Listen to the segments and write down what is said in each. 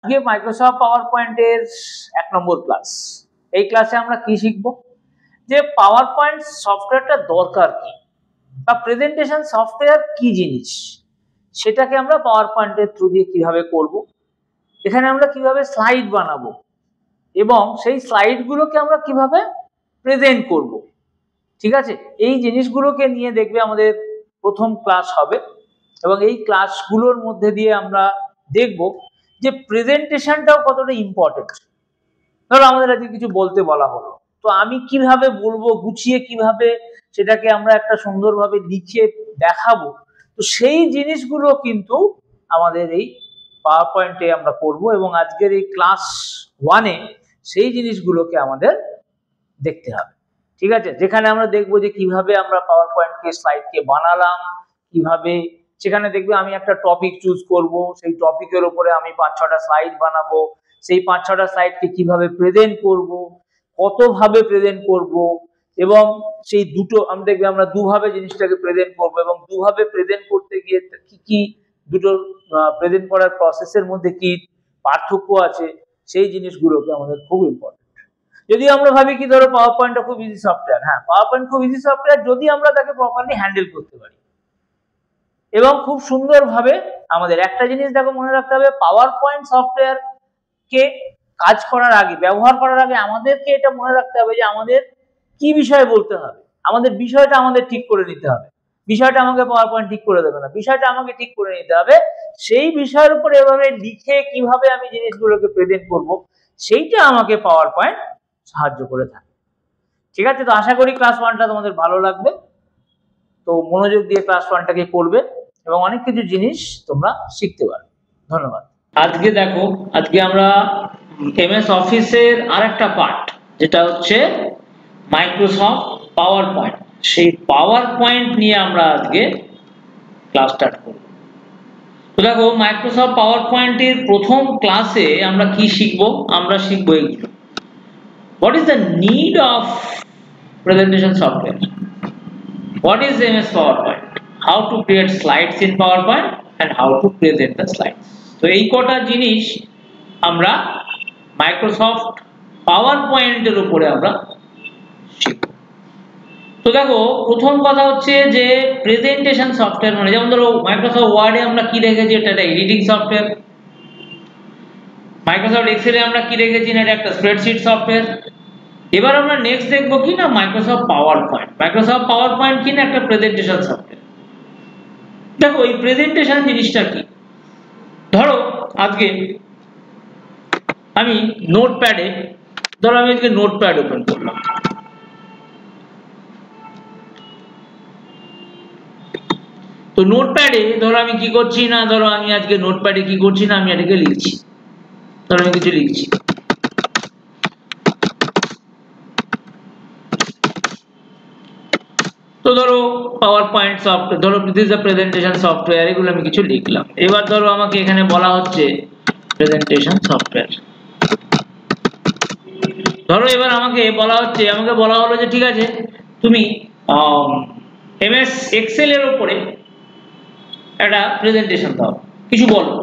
আজকে মাইক্রোসফট পাওয়ার পয়েন্টের 1 নম্বর ক্লাস। এই ক্লাসে আমরা কি শিখবো, যে পাওয়ার পয়েন্ট সফটওয়্যারটা দরকার কি বা প্রেজেন্টেশন সফটওয়্যার কি জিনিস, সেটাকে আমরা পাওয়ার পয়েন্টের থ্রু দিয়ে কিভাবে করব, এখানে আমরা কিভাবে স্লাইড বানাবো এবং সেই স্লাইডগুলোকে আমরা কিভাবে প্রেজেন্ট করব। ঠিক আছে, এই জিনিসগুলোকে নিয়ে দেখবে আমাদের প্রথম ক্লাস হবে এবং এই ক্লাসগুলোর মধ্যে দিয়ে আমরা দেখব যে প্রেজেন্টেশনটাও কতটা ইম্পর্টেন্ট। ধরো আমাদের আজকে কিছু বলতে বলা হলো, তো আমি কিভাবে বলবো, গুছিয়ে কিভাবে সেটাকে আমরা একটা সুন্দরভাবে লিখে দেখাবো, তো সেই জিনিসগুলো কিন্তু আমাদের এই পাওয়ার পয়েন্টে আমরা করব এবং আজকের এই ক্লাস 1-এ সেই জিনিসগুলোকে আমাদের দেখতে হবে। ঠিক আছে, যেখানে আমরা দেখবো যে কিভাবে আমরা পাওয়ার পয়েন্টকে স্লাইডকে বানালাম, কিভাবে সেখানে দেখবে আমি একটা টপিক চুজ করব, সেই টপিকের উপরে আমি 5-6টা স্লাইড বানাবো, সেই 5-6টা স্লাইডকে কিভাবে প্রেজেন্ট করব, কতভাবে প্রেজেন্ট করব এবং সেই দুটো আমি দেখবে আমরা দুভাবে জিনিসটাকে প্রেজেন্ট করব এবং দুভাবে প্রেজেন্ট করতে গিয়ে কি কি দুটো প্রেজেন্ট করার প্রসেসের মধ্যে কি পার্থক্য আছে, সেই জিনিসগুলোকে আমাদের খুব ইম্পর্টেন্ট। যদি আমরা ভাবি কি ধরো পাওয়ার পয়েন্টটা খুব ইজি সফটওয়্যার, হ্যাঁ পাওয়ার পয়েন্ট খুব ইজি সফটওয়্যার যদি আমরা তাকে প্রপারলি হ্যান্ডেল করতে পারি এবং খুব সুন্দরভাবে। আমাদের একটা জিনিস দেখো মনে রাখতে হবে, পাওয়ার পয়েন্ট সফটওয়্যার কে কাজ করার আগে, ব্যবহার করার আগে আমাদেরকে এটা মনে রাখতে হবে যে আমাদের কি বিষয়ে বলতে হবে, আমাদের বিষয়টা আমাদের ঠিক করে নিতে হবে। বিষয়টা আমাকে পাওয়ার পয়েন্ট ঠিক করে দেবে না, বিষয়টা আমাকে ঠিক করে নিতে হবে। সেই বিষয়ের উপর এভাবে লিখে কিভাবে আমি জিনিসগুলোকে প্রেজেন্ট করব, সেইটা আমাকে পাওয়ার পয়েন্ট সাহায্য করে থাকে। ঠিক আছে, তো আশা করি ক্লাস 1টা তোমাদের ভালো লাগবে। তো মনোযোগ দিয়ে ক্লাস 1টাকে করবে এবং অনেক কিছু জিনিস তোমরা শিখতে পারবে। ধন্যবাদ। আজকে দেখো, আজকে আমরা এমএস অফিসের আরেকটা পার্ট, যেটা হচ্ছে মাইক্রোসফট পাওয়ার পয়েন্ট, সেই পাওয়ার পয়েন্ট নিয়ে আমরা আজকে ক্লাস স্টার্ট করব। তো দেখো, মাইক্রোসফট পাওয়ার পয়েন্টের প্রথম ক্লাসে আমরা কি শিখবো, আমরা শিখবো এইগুলো। What is the need of presentation software? What is MS PowerPoint? How to create slides in PowerPoint and how to present the slides. তো এই কটা জিনিস আমরা মাইক্রোসফট পাওয়ার পয়েন্টের উপরে আমরা শিখব। তো দেখো, প্রথম কথা হচ্ছে যে প্রেজেন্টেশন সফটওয়্যার মানে, যেমন ধরো মাইক্রোসফট ওয়ার্ডে আমরা কি রেখেছি, এটা একটা এডিটিং সফটওয়্যার। মাইক্রোসফট এক্সেলে আমরা কি রেখেছি, এটা একটা স্প্রেডশিট সফটওয়্যার। এবার আমরা নেক্সট দেখবো কি না, Microsoft power point. Microsoft power point কি না, একটা প্রেজেন্টেশন সফটওয়্যার। দেখো, এই প্রেজেন্টেশন জিনিসটা কি, ধরো আজকে আমি নোটপ্যাডে, ধরো আমি আজকে নোটপ্যাড ওপেন করলাম। তো নোটপ্যাডে ধরো আমি কি করছি না, ধরো আমি আজকে নোটপ্যাডে কি করছি না, আমি এটাকে লিখছি। ধরো আমি কিছু লিখছি। তো ধরো পাওয়ার পয়েন্ট সফটওয়্যার, ধরো this is a presentation software, এগুলো আমি কিছু লিখলাম। এবার ধরো আমাকে এখানে বলা হচ্ছে প্রেজেন্টেশন সফটওয়্যার। ধরো এবার আমাকে বলা হলো যে ঠিক আছে, তুমি এমএস এক্সেল এর উপরে একটা প্রেজেন্টেশন দাও, কিছু বলো।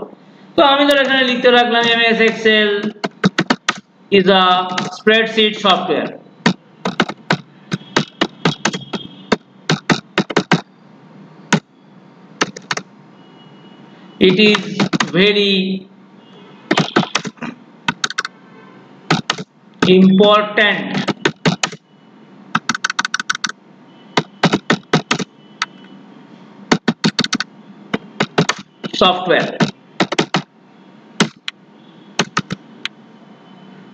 তো আমি ধরো এখানে লিখতে রাখলাম, MS Excel is a spreadsheet software. It is very important software.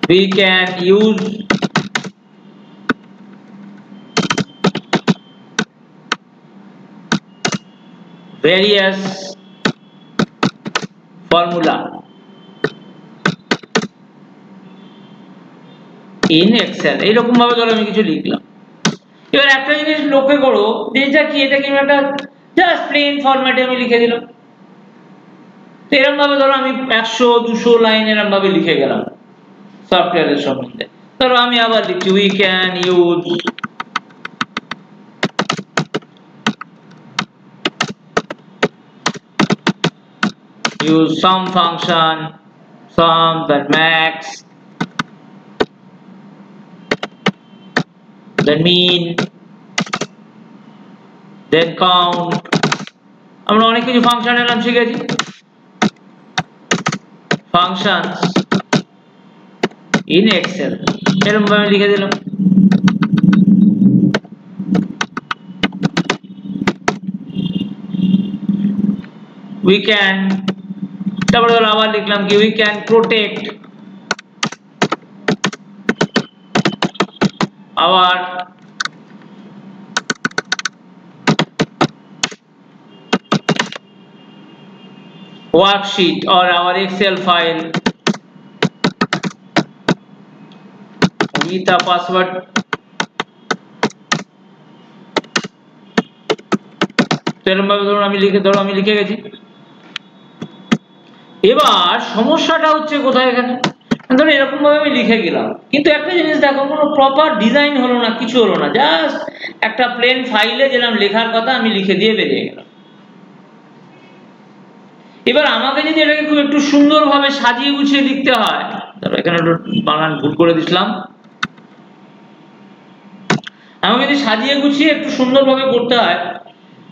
We can use various formula in Excel। এইরকম ভাবে ধরো আমি কিছু লিখলাম। এবার একটা জিনিস লক্ষ্য করো, যেটা কি, এটা কি একটা জাস্ট প্লেন ফরম্যাটে আমি লিখে দিলাম। এরকম ভাবে ধরো আমি 100-200 লাইন এরকম ভাবে লিখে গেলাম সফটওয়্যারের সম্বন্ধে। ধরো আমি আবার লিখছি, we can use some function sum, then max, then mean, then count. আমরা অনেক কিছু ফাংশনের নাম শিখেছি। functions in excel এরকম ভাবে লিখে দিলাম। we can, তারপরে আবার লিখলাম কি we can protect our worksheet or our excel file with a password. এরকম ভাবে ধরুন আমি লিখে গেছি। এবার সমস্যাটা হচ্ছে কোথায় এখানে, ধরুন এরকম ভাবে আমি লিখে গেলাম, কিন্তু একটা জিনিস দেখো, কোনো প্রপার ডিজাইন হলো না, কিছু হলো না, জাস্ট একটা প্লেন ফাইলে যেরকম লেখার কথা আমি লিখে দিয়ে বেরিয়ে গেলাম। এবার আমাকে যদি এটাকে খুব একটু সুন্দরভাবে সাজিয়ে গুছিয়ে লিখতে হয়, তাহলে এখানে একটু বানান ভুল করে দিলাম, আমাকে যদি সাজিয়ে গুছিয়ে একটু সুন্দরভাবে করতে হয়,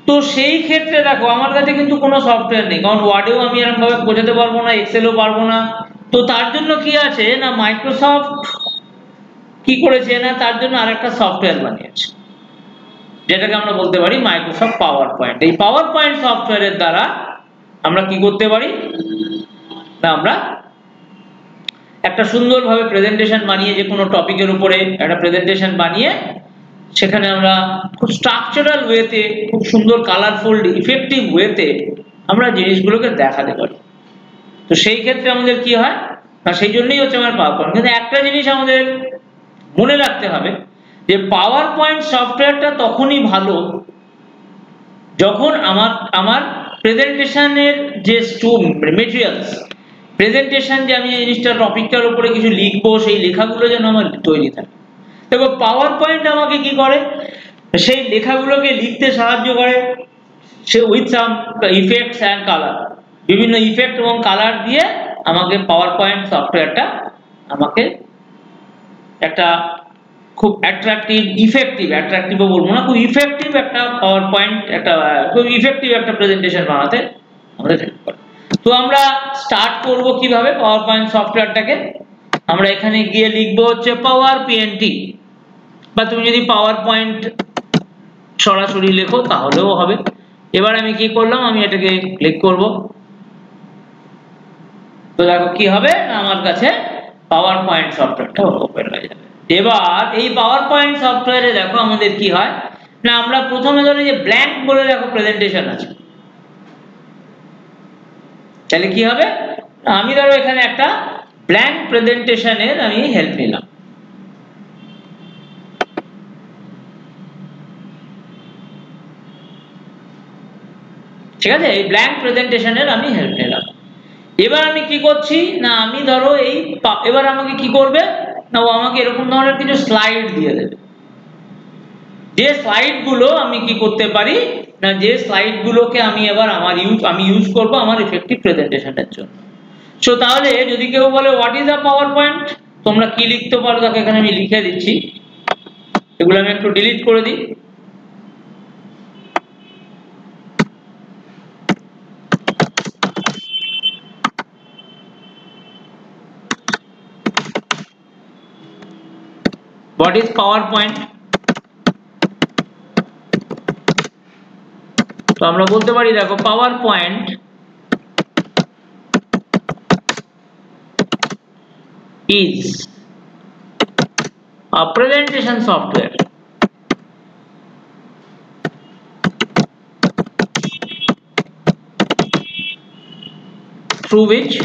তো সেই ক্ষেত্রে দেখো আমার কাছে কিন্তু কোনো সফটওয়্যার নেই, কারণ ওয়ার্ডেও আমি এরকম ভাবে বোঝাতে পারবো না, এক্সেলও পারবো না। তো তার জন্য কি আছে না, মাইক্রোসফট কি করেছে না, তার জন্য আরেকটা সফটওয়্যার বানিয়েছে, যেটাকে আমরা বলতে পারি মাইক্রোসফট পাওয়ার পয়েন্ট। এই পাওয়ার পয়েন্ট সফটওয়্যারের দ্বারা আমরা কি করতে পারি না, আমরা একটা সুন্দরভাবে প্রেজেন্টেশন বানিয়ে, যে কোনো টপিকের উপরে একটা প্রেজেন্টেশন বানিয়ে, সেখানে আমরা খুব স্ট্রাকচারাল ওয়েতে, খুব সুন্দর কালারফুল ইফেক্টিভ ওয়েতে আমরা জিনিসগুলোকে দেখাতে পারি। তো সেই ক্ষেত্রে আমাদের কি হয় না, সেই জন্যই হচ্ছে আমার পাওয়ার পয়েন্ট। কিন্তু একটা জিনিস আমাদের মনে রাখতে হবে, যে পাওয়ার পয়েন্ট সফটওয়্যারটা তখনই ভালো যখন আমার প্রেজেন্টেশনের যে মেটেরিয়ালস, প্রেজেন্টেশন যে আমি এই জিনিসটা টপিকটার উপরে কিছু লিখবো, সেই লেখাগুলো যেন আমার তৈরি থাকে। দেখো পাওয়ার পয়েন্ট আমাকে কি করে, সেই লেখাগুলোকে লিখতে সাহায্য করে, সে with some effects and colour, বিভিন্ন ইফেক্ট এবং কালার দিয়ে আমাকে পাওয়ার পয়েন্ট সফটওয়্যারটা আমাকে একটা খুব অ্যাট্রাকটিভ, অ্যাট্রাকটিভও বলবো না, খুব ইফেক্টিভ একটা পাওয়ার পয়েন্ট, একটা খুব ইফেক্টিভ একটা প্রেজেন্টেশন বানাতে আমাদের হেল্প করে। তো আমরা স্টার্ট করব কিভাবে পাওয়ার পয়েন্ট সফটওয়্যারটাকে, আমরা এখানে গিয়ে লিখবো হচ্ছে পাওয়ার পিএনটি, বা তুমি যদি পাওয়ার পয়েন্ট সরাসরি লেখো তাহলেও হবে। এবার আমি কি করলাম, আমি এটাকে ক্লিক করব, তো দেখো কি হবে না, আমার কাছে পাওয়ার পয়েন্ট সফটওয়্যারটা ওপেন হয়ে যাবে। এবার এই পাওয়ার পয়েন্ট সফটওয়্যারে দেখো আমাদের কি হয় না, আমরা প্রথমে ধরো যে ব্ল্যাঙ্ক বলে দেখো প্রেজেন্টেশন আছে, তাহলে কি হবে, আমি ধরো এখানে একটা ব্ল্যাঙ্ক প্রেজেন্টেশনের আমি হেল্প নিলাম। ঠিক আছে, এই ব্ল্যাঙ্ক প্রেজেন্টেশনের আমি হেল্প নিলাম। এবার আমি কি করছি না, আমি ধরো এবার আমাকে কি করবে না, ও আমাকে এরকম ধরনের কিছু স্লাইড দিয়ে দেবে, যে স্লাইড গুলো আমি কি করতে পারি না, যে স্লাইড গুলোকে আমি এবার আমি ইউজ করব আমার ইফেক্টিভ প্রেজেন্টেশনের জন্য। সো তাহলে যদি কেউ বলে what is a power point, তোমরা কি লিখতে পারো, তাকে এখানে আমি লিখে দিচ্ছি, এগুলো আমি একটু ডিলিট করে দিই। What is PowerPoint? তো আমরা বলতে পারি দেখো PowerPoint is a presentation software through which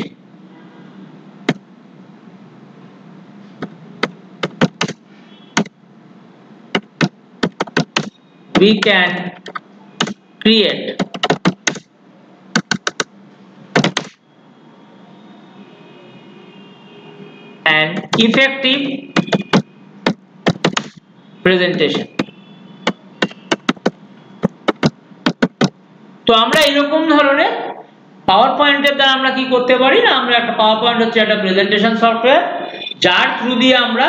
we can create an effective presentation. তো আমরা এরকম ধরনের পাওয়ার পয়েন্টের দ্বারা আমরা কি করতে পারি না, আমরা একটা পাওয়ার পয়েন্ট হচ্ছে একটা প্রেজেন্টেশন সফটওয়্যার যার থ্রু দিয়ে আমরা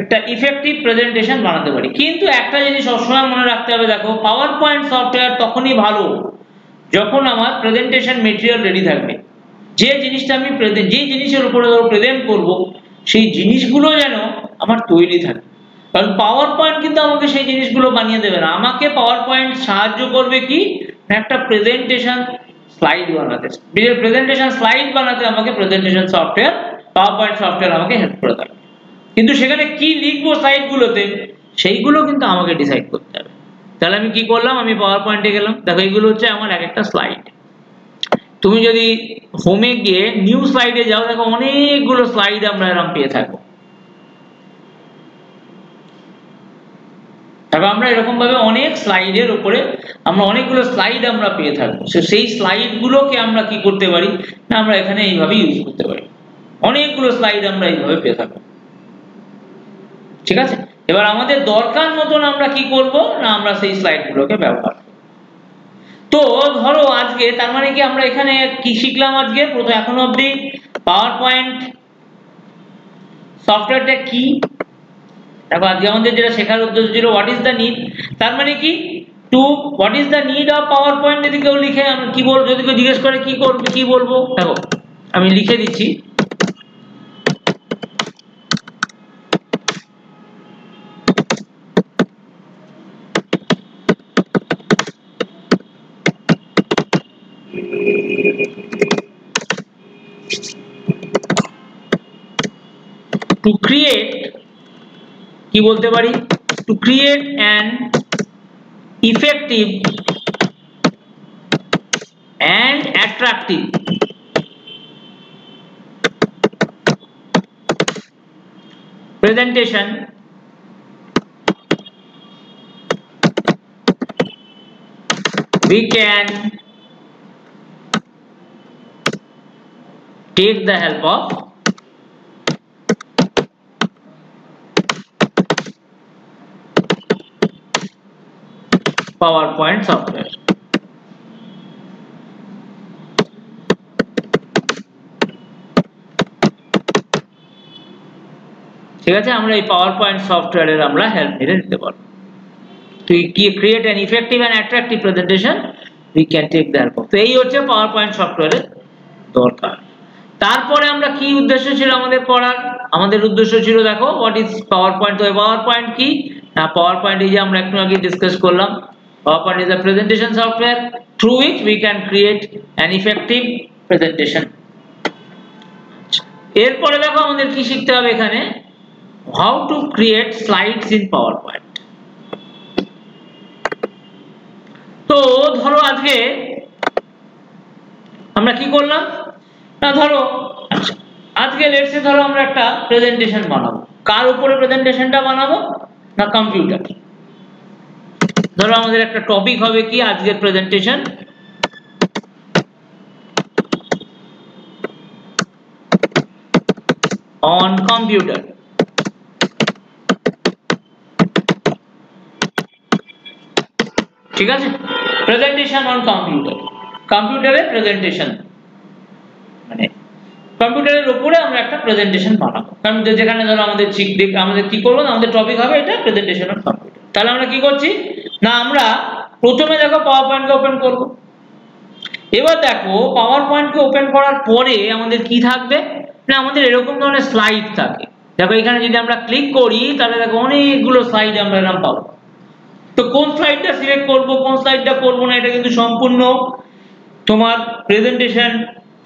একটা ইফেক্টিভ প্রেজেন্টেশন বানাতে পারি। কিন্তু একটা জিনিস সবসময় মনে রাখতে হবে, দেখো পাওয়ার পয়েন্ট সফটওয়্যার তখনই ভালো যখন আমার প্রেজেন্টেশন মেটেরিয়াল রেডি থাকবে। যে জিনিসটা আমি যে জিনিসের উপরে প্রেজেন্ট করব সেই জিনিসগুলো যেন আমার তৈরি থাকে। কারণ পাওয়ার পয়েন্ট কিন্তু আমাকে সেই জিনিসগুলো বানিয়ে দেবে না, আমাকে পাওয়ার পয়েন্ট সাহায্য করবে কি একটা প্রেজেন্টেশন স্লাইড বানাতে। প্রেজেন্টেশন স্লাইড বানাতে আমাকে presentation software power point software আমাকে হেল্প করে দেবে। কিন্তু সেখানে কি লিখবো স্লাইডগুলোতে সেইগুলো কিন্তু আমাকে ডিসাইড করতে হবে। তাহলে আমি কি করলাম, আমি পাওয়ার পয়েন্টে গেলাম, দেখো এইগুলো হচ্ছে আমার এক একটা স্লাইড। তুমি যদি হোমে গিয়ে নিউ স্লাইডে যাও, দেখো অনেকগুলো স্লাইড আমরা এরকম পেয়ে থাকবো। দেখো আমরা এরকম ভাবে অনেক স্লাইডের উপরে আমরা অনেকগুলো স্লাইড আমরা পেয়ে থাকবো। সেই স্লাইড গুলোকে আমরা কি করতে পারি না, আমরা এখানে এইভাবে ইউজ করতে পারি। অনেকগুলো স্লাইড আমরা এইভাবে পেয়ে থাকবো, ঠিক আছে। এবার আমাদের দরকার মতন আমরা কি করব না, আমরা সেই স্লাইড গুলোকে ব্যবহার করব। তো ধরো আজকে তার মানে কি আমরা এখানে কি শিখলাম আজকে প্রথম এখনো অবধি, পাওয়ার পয়েন্ট সফটওয়্যারটা কি। দেখো আজকে আমাদের যেটা শেখার উদ্দেশ্য ছিল হোয়াট ইজ দ্য নিড, তার মানে কি to what is the need of PowerPoint. যদি কেউ লিখে আমি কি বলবো, যদি কেউ জিজ্ঞেস করে কি করবে কি বলবো, দেখো আমি লিখে দিচ্ছি টু ক্রিয়েট, কি বলতে পারি, to create an effective and attractive presentation we can take the help of PowerPoint software। ঠিক আছে, আমরা এই পাওয়ার পয়েন্ট সফটওয়্যারের আমরা হেল্প নিতে পারবো। তো create an effective and attractive presentation we can take the help of. তো এই হচ্ছে পাওয়ার পয়েন্ট সফটওয়্যারের দরকার। তারপরে আমরা কি উদ্দেশ্য ছিল আমাদের পড়ার, আমাদের উদ্দেশ্য ছিল দেখো হোয়াট ইজ পাওয়ার পয়েন্ট। তো পাওয়ার পয়েন্ট কি না, পাওয়ার পয়েন্ট এই যে আমরা একটু আগে ডিসকাস করলাম, power point is a presentation software through which we can create an effective presentation. এরপরে দেখো আমাদের কি শিখতে হবে এখানে, how to create slides in PowerPoint। তো ধরো আজকে আমরা কি করলাম না, ধরো আজকে লেটস সে ধরো আমরা একটা প্রেজেন্টেশন বানাবো। কার উপরে প্রেজেন্টেশনটা বানাবো না, কম্পিউটার। ধরো আমাদের একটা টপিক হবে কি আজকের প্রেজেন্টেশন অন কম্পিউটার। ঠিক আছে, প্রেজেন্টেশন অন কম্পিউটার, কম্পিউটারের প্রেজেন্টেশন মানে কম্পিউটারের উপরে আমরা একটা প্রেজেন্টেশন বানাবো। কারণ যেখানে ধরো আমাদের আমাদের কি করবো, আমাদের টপিক হবে এটা প্রেজেন্টেশন অন কম্পিউটার। তাহলে আমরা কি করছি না, আমরা প্রথমে দেখো পাওয়ার পয়েন্টকে ওপেন করব। এবার দেখো পাওয়ার পয়েন্টকে ওপেন করার পরে আমাদের কি থাকবে না, আমাদের এরকম ধরনের স্লাইড থাকে। দেখো এখানে যদি আমরা ক্লিক করি তাহলে দেখো অনেকগুলো স্লাইড আমরা এরকম পাবো। তো কোন স্লাইডটা সিলেক্ট করব কোন স্লাইডটা করব না, এটা কিন্তু সম্পূর্ণ তোমার প্রেজেন্টেশন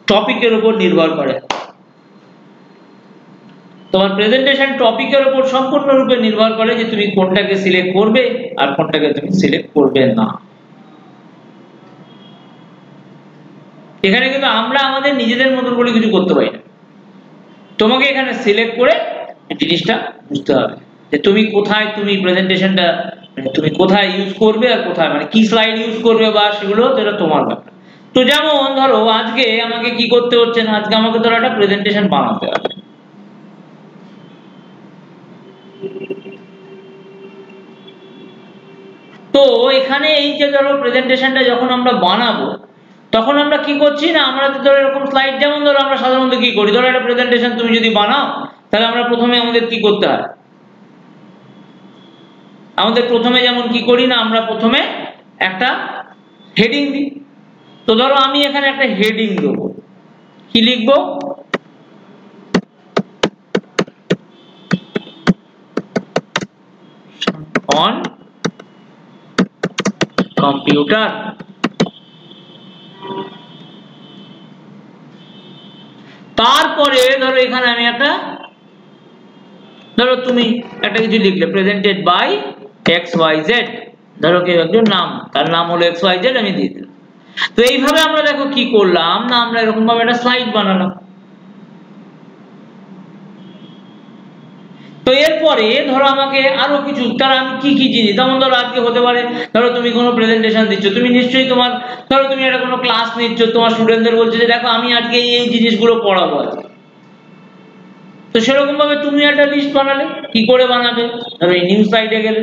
টপিকের উপর নির্ভর করে। তোমার প্রেজেন্টেশন টপিকের উপর সম্পূর্ণরূপে নির্ভর করে যে তুমি কোনটাকে সিলেক্ট করবে আর কোনটাকে তুমি সিলেক্ট করবে না। এখানে কিন্তু আমরা আমাদের নিজেদের মতন করে কিছু করতে পারি না, তোমাকে এখানে সিলেক্ট করে জিনিসটা বুঝতে হবে যে তুমি কোথায় তুমি প্রেজেন্টেশনটা তুমি কোথায় ইউজ করবে আর কোথায় মানে কি স্লাইড ইউজ করবে বা সেগুলো যেটা তোমার ব্যাপার। তো যেমন ধরো আজকে আমাকে কি করতে হচ্ছে না, আজকে আমাকে ধরো একটা প্রেজেন্টেশন বানাতে হবে। তো এখানে এই যে ধরো প্রেজেন্টেশনটা যখন আমরা বানাবো তখন আমরা কি করছি না, আমরা ধরো এরকম স্লাইড, যেমন ধরো আমরা সাধারণত কি করি, ধরো একটা প্রেজেন্টেশন তুমি যদি বানাও, তাহলে আমরা প্রথমে আমাদের কি করতে হয়, আমাদের প্রথমে যেমন কি করি না, আমরা প্রথমে একটা হেডিং দিই। তো ধরো আমি এখানে একটা হেডিং দেবো, কি লিখবো, অন কম্পিউটার। তারপরে ধরো এখানে আমি একটা, ধরো তুমি একটা কিছু লিখলে, presented by X Y Z, ধরো কেউ একজন নাম, তার নাম হলো এক্স ওয়াই জেড, আমি দিয়ে দিলাম। তো এইভাবে আমরা দেখো কি করলাম না, আমরা এরকম ভাবে একটা স্লাইড বানালাম। তো এরপরে ধরো আমাকে আরো কিছু, তার আমি কি কি জিনিস, যেমন ধরো আজকে হতে পারে, ধরো তুমি কোনো প্রেজেন্টেশন দিচ্ছ, তুমি নিশ্চয়ই তোমার, ধরো তুমি একটা কোনো ক্লাস নিচ্ছ, তোমার স্টুডেন্টদের বলছো যে দেখো আমি আজকে এই জিনিসগুলো পড়াবো আজকে। তো সেরকম ভাবে তুমি একটা লিস্ট বানালে, কি করে বানাবে, ধরো এই নিউ স্লাইডে গেলে।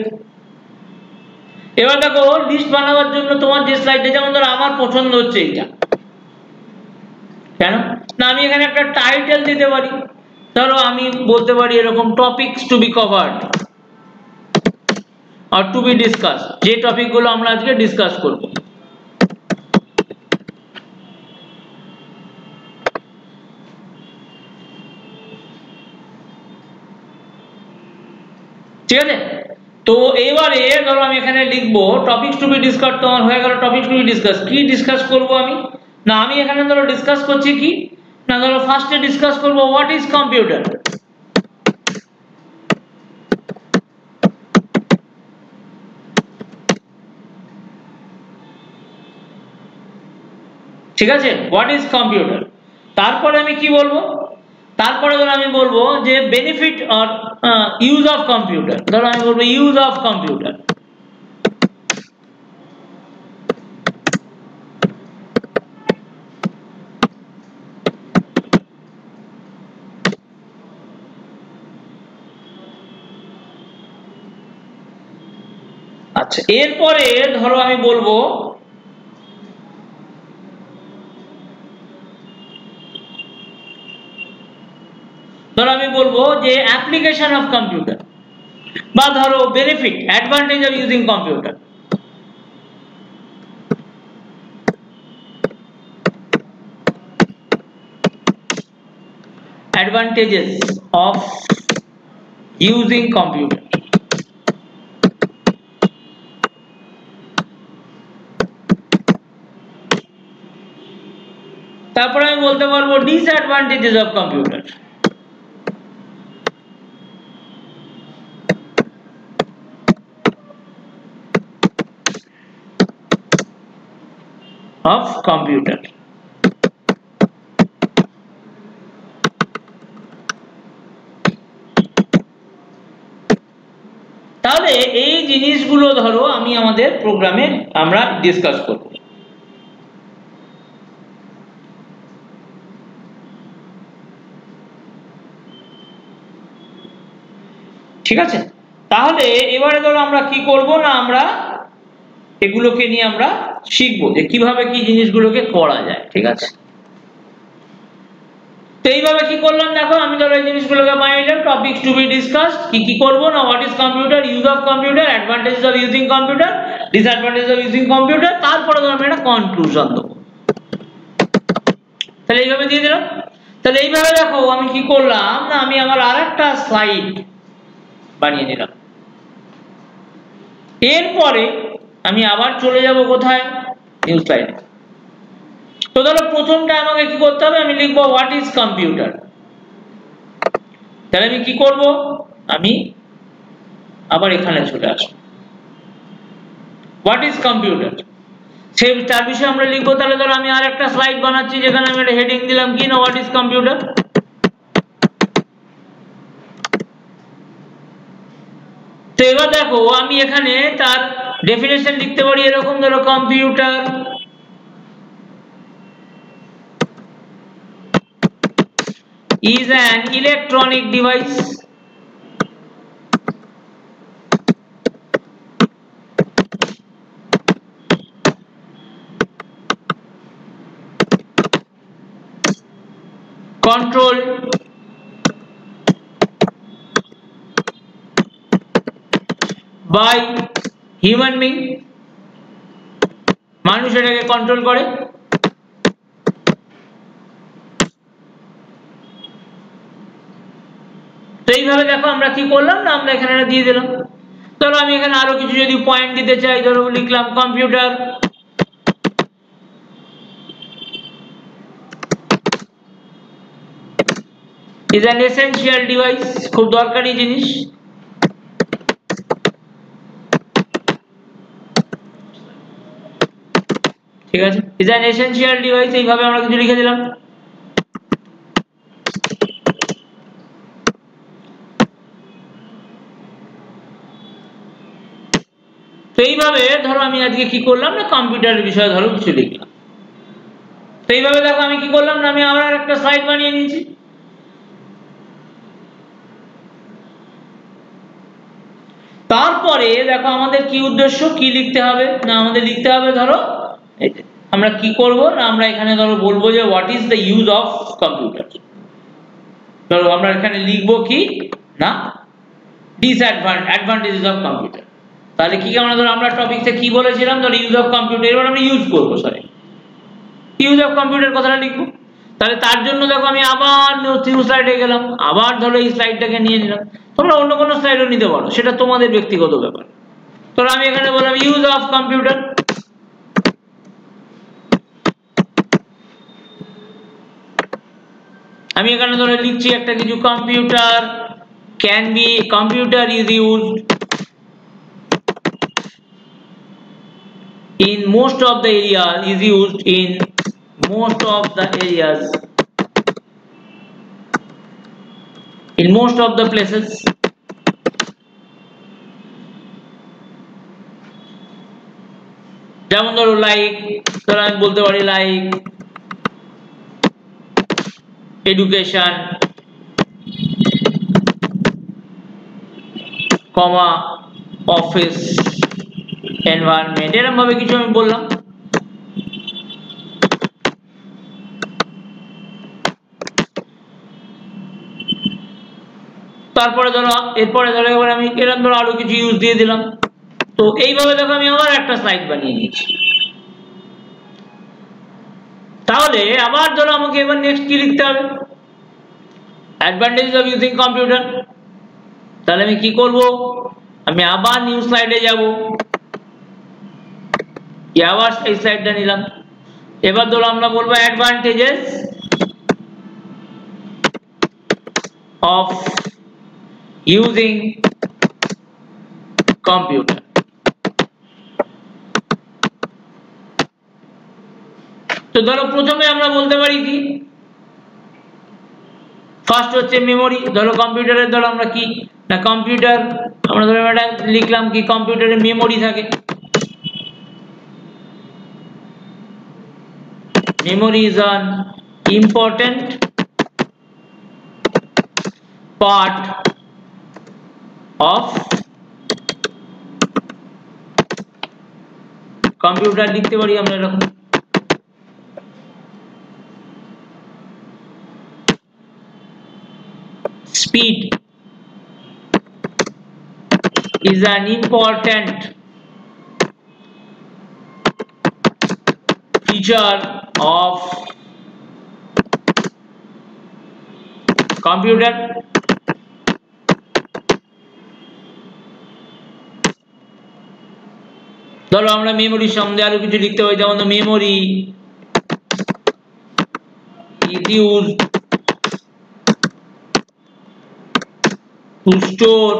এবার দেখো লিস্ট বানাবার জন্য তোমার যে স্লাইডে, যেমন ধরো আমার পছন্দ হচ্ছে এইটা, কেন না আমি এখানে একটা টাইটেল দিতে পারি, ধরো আমি বলতে পারি এরকম, টপিকস টু বি কভার্ড আর টু বি ডিসকাস, যে টপিকগুলো আমরা আজকে ডিসকাস করব। ঠিক আছে, তো এবারে ধরো আমি এখানে লিখবো টপিকস টু বি ডিসকাস, তো আমার হয়ে গেল টপিকস টু বি ডিসকাস। কি ডিসকাস করব আমি, না আমি এখানে ধরো ডিসকাস করছি কি না, ধরো ফার্স্টে ডিসকাস করব হোয়াট ইজ কম্পিউটার। ঠিক আছে, হোয়াট ইজ কম্পিউটার। তারপরে আমি কি বলবো, তারপরে ধরো আমি বলবো যে benefit or use of computer, ধরো আমি বলবো ইউজ অফ কম্পিউটার। আচ্ছা, এরপরে ধরো আমি বলবো, ধরো আমি বলবো যে অ্যাপ্লিকেশন অফ কম্পিউটার, বা ধরো benefit advantage of using computer. Advantages of using computer. তারপরে আমি বলতে পারবো disadvantages of computer. Of computer. তাহলে এই জিনিসগুলো ধরো আমি আমাদের প্রোগ্রামে আমরা ডিসকাস করব। ঠিক আছে, তাহলে এবারে ধরো আমরা কি করব না, আমরা এগুলোকে নিয়ে আমরা শিখবো যে কিভাবে কি জিনিসগুলোকে করা যায়। ঠিক আছে, তো এইভাবে কি করলাম দেখো, আমি ধরো এই জিনিসগুলোকে বানাইলাম, টপিকস টু বি ডিসকাস, কি কি করব না, what is computer, use of computer, advantages of using computer, disadvantages of using computer, তারপরে ধরো আমি একটা কনক্লুশন দেবো। তাহলে এইভাবে দিয়ে দিলাম। তাহলে এইভাবে দেখো আমি কি করলাম না, আমি আমার আরেকটা স্লাইড বানিয়ে নিলাম। এরপরে আমি আবার চলে যাব কোথায়, নিউ স্লাইডে। তো ধরো প্রথমটা আমাকে কি করতে হবে, আমি লিখবো হোয়াট ইজ কম্পিউটার। তাহলে আমি কি করব, আমি আবার এখানে চলে আসবো, হোয়াট ইজ কম্পিউটার, সে তার বিষয়ে আমরা লিখবো। তাহলে ধরো আমি আর একটা স্লাইড বানাচ্ছি, যেখানে আমি একটা হেডিং দিলাম কি না, হোয়াট ইজ কম্পিউটার। তো এবার দেখো আমি এখানে তার ডেফিনেশন লিখতে পারি এরকম, ধরো computer is an electronic device controlled by human being, মানুষ এটাকে কন্ট্রোল করে। তো এইভাবে দেখো আমরা কি করলাম না, আমরা এখানে এটা দিয়ে দিলাম। ধরো আমি এখানে আরো কিছু যদি পয়েন্ট দিতে চাই, ধরো লিখলাম computer is an essential device, খুব দরকারি জিনিস। ঠিক আছে, is an essential device, এইভাবে আমরা কিছু লিখে দিলাম। তো এইভাবে ধরো আমি আজকে কি করলাম না, কম্পিউটারের বিষয়ে ধরো কিছু লিখলাম। তো এইভাবে দেখো আমি কি করলাম না, আমি আবার একটা স্লাইড বানিয়ে নিয়েছি। তারপরে দেখো আমাদের কি উদ্দেশ্য, কি লিখতে হবে না, আমাদের লিখতে হবে ধরো আমরা কি করব না, আমরা এখানে ধরো বলবো যে what is the use of computer. ধরো আমরা এখানে লিখবো কি না অ্যাডভান্টেজেস অফ কম্পিউটার। তাহলে কি আমরা ধরো আমরা টপিকটা কি বলেছিলাম, ধরো ইউজ অফ কম্পিউটার, এবার আমরা ইউজ করবো, সরি ইউজ অফ কম্পিউটার কথাটা লিখবো। তাহলে তার জন্য দেখো আমি আবার নিউ স্লাইডে গেলাম, আবার ধরো এই স্লাইডটাকে নিয়ে নিলাম। তোমরা অন্য কোনো স্লাইডও নিতে পারো, সেটা তোমাদের ব্যক্তিগত ব্যাপার। ধরো আমি এখানে বললাম ইউজ অফ কম্পিউটার। আমি এখানে ধরে লিখছি একটা কিছু, computer is used in most of the areas, in most of the places। যেমন ধরো ধরো আমি বলতে পারি লাইক এডুকেশন, অফিস এনভায়রনমেন্ট, এরকম ভাবে কিছু আমি বললাম। তারপরে ধরো এরপরে ধরো এবার আমি এরকম ধরো আরো কিছু ইউজ দিয়ে দিলাম। তো এইভাবে দেখো আমি আবার একটা স্লাইড বানিয়ে নিয়েছি। তাহলে আবার ধরো আমাকে এবার নেক্সট কি লিখতে হবে, অ্যাডভান্টেজেস অফ ইউজিং কম্পিউটার। তাহলে আমি কি করব, আমি আবার নিউ স্লাইডে যাব, আবার এই স্লাইডটা নিলাম। এবার ধরো আমরা বলবো অ্যাডভান্টেজেস অফ ইউজিং কম্পিউটার। তো ধরো প্রথমে আমরা বলতে পারি কি, ফার্স্ট হচ্ছে মেমোরি। ধরো কম্পিউটারের ধরো আমরা কি না, কম্পিউটার আমরা ধরো এটা লিখলাম কি, কম্পিউটারে মেমোরি থাকে। Memory is an important part of computer. লিখতে পারি আমরা এরকম। Speed is an important feature of computer। ধরো আমরা মেমোরি সম্বন্ধে আরো কিছু লিখতে পারি, যেমন memory is used to store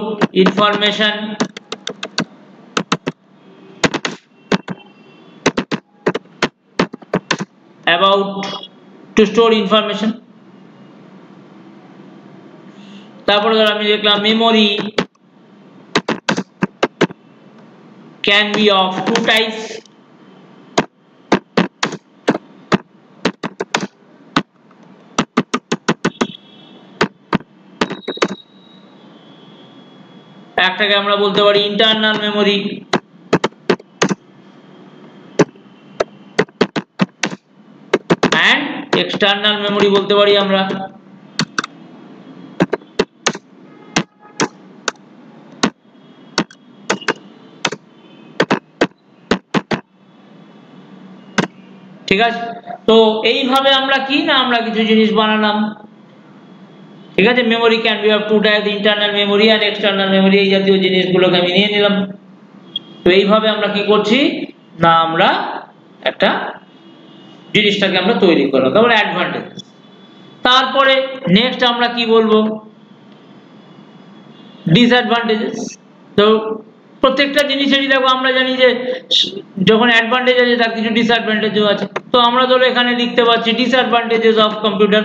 information তারপরে ধরো আমি লিখলাম memory can be of two types। একটাকে আমরা বলতে পারি internal memory, and external memory বলতে পারি আমরা। ঠিক আছে। তো এইভাবে আমরা কি না আমরা কিছু জিনিস বানালাম, ঠিক আছে। Memory can be of two type, internal memory আর এক্সটার্নাল মেমোরি, এই জাতীয় জিনিসগুলোকে আমি নিয়ে নিলাম। তো এইভাবে আমরা কি করছি না আমরা একটা জিনিসটাকে আমরা তৈরি করলাম, তারপর অ্যাডভান্টেজ। তারপরে নেক্সট আমরা কি বলবো, ডিসঅ্যাডভান্টেজেস। তো প্রত্যেকটা জিনিসেরই দেখো আমরা জানি যে যখন অ্যাডভান্টেজ আছে তার কিছু ডিসঅ্যাডভান্টেজও আছে। তো আমরা ধরো এখানে লিখতে পারছি ডিসঅ্যাডভান্টেজেস অফ কম্পিউটার।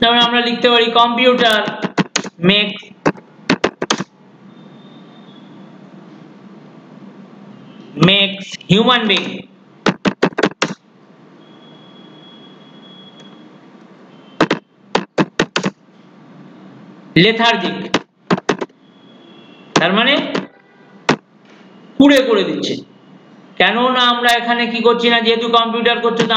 যেমন আমরা লিখতে পারি computer makes human being lethargic, তার মানে কুড়ে করে দিচ্ছে। কেন না আমরা এখানে কি করছি না, যেহেতু কম্পিউটার করছে তো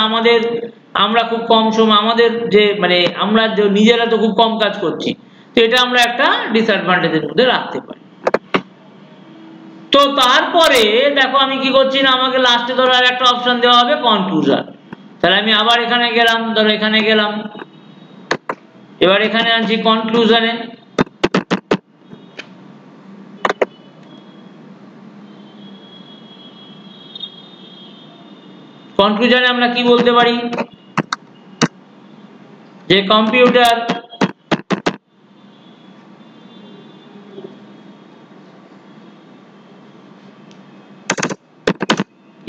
আমরা খুব কম সময়, আমাদের যে মানে আমরা নিজেরা তো খুব কম কাজ করছি, তো এটা আমরা একটা ডিসঅ্যাডভান্টেজের মধ্যে রাখতে পারি। তো তারপরে দেখো আমি কি করছি না, আমাকে লাস্টে ধরো আর একটা অপশন দেওয়া হবে কনক্লুশন। তাহলে আমি আবার এখানে গেলাম, ধরো এখানে গেলাম, এবার এখানে আনছি কনক্লুশনে। কনক্লুশনে আমরা কি বলতে পারি যে computer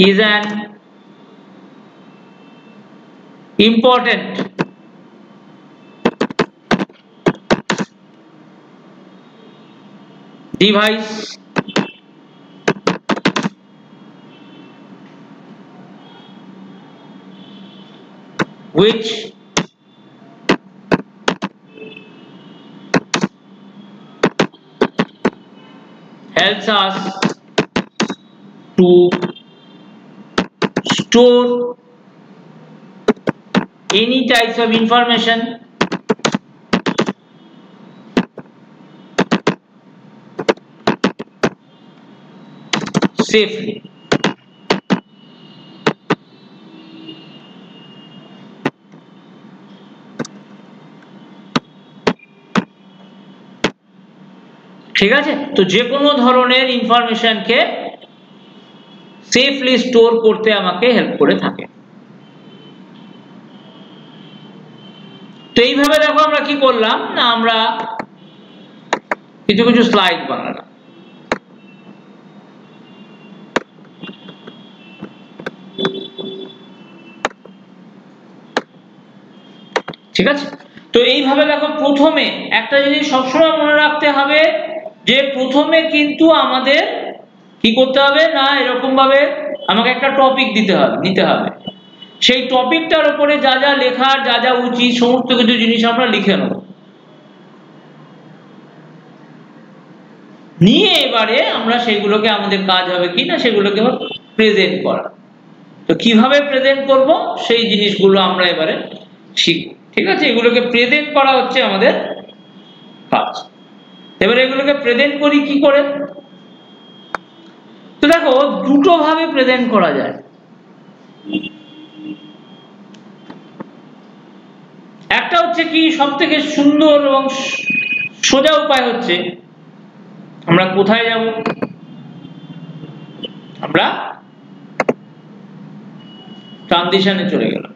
is an important device which helps us to store any types of information safely. ঠিক আছে। তো যে কোনো ধরনের ইনফরমেশনকে সেফলি স্টোর করতে আমাকে হেল্প করে থাকে। তো এইভাবে দেখো আমরা কি করলাম না, আমরা কিছু কিছু স্লাইড বানালাম। ঠিক আছে। তো এইভাবে দেখো প্রথমে একটা জিনিস সবসময় মনে রাখতে হবে যে প্রথমে কিন্তু আমাদের কি করতে হবে না, এরকম ভাবে আমাকে একটা টপিক নিতে হবে। সেই টপিকটার উপরে যা যা লেখার যা যা উচিত সমস্ত কিছু জিনিস আমরা লিখে নেব, নিয়ে এবারে আমরা সেইগুলোকে আমাদের কাজ হবে কি না সেগুলোকে প্রেজেন্ট করা। তো কিভাবে প্রেজেন্ট করব সেই জিনিসগুলো আমরা এবারে শিখব। ঠিক আছে, এগুলোকে প্রেজেন্ট করা হচ্ছে আমাদের কাজ। এবারে এগুলোকে প্রেজেন্ট করি কি করে, তো দেখো দুটো ভাবে প্রেজেন্ট করা যায়। একটা হচ্ছে কি সবথেকে সুন্দর এবং সোজা উপায় হচ্ছে আমরা কোথায় যাব, আমরা ট্রানজিশনে চলে গেলাম।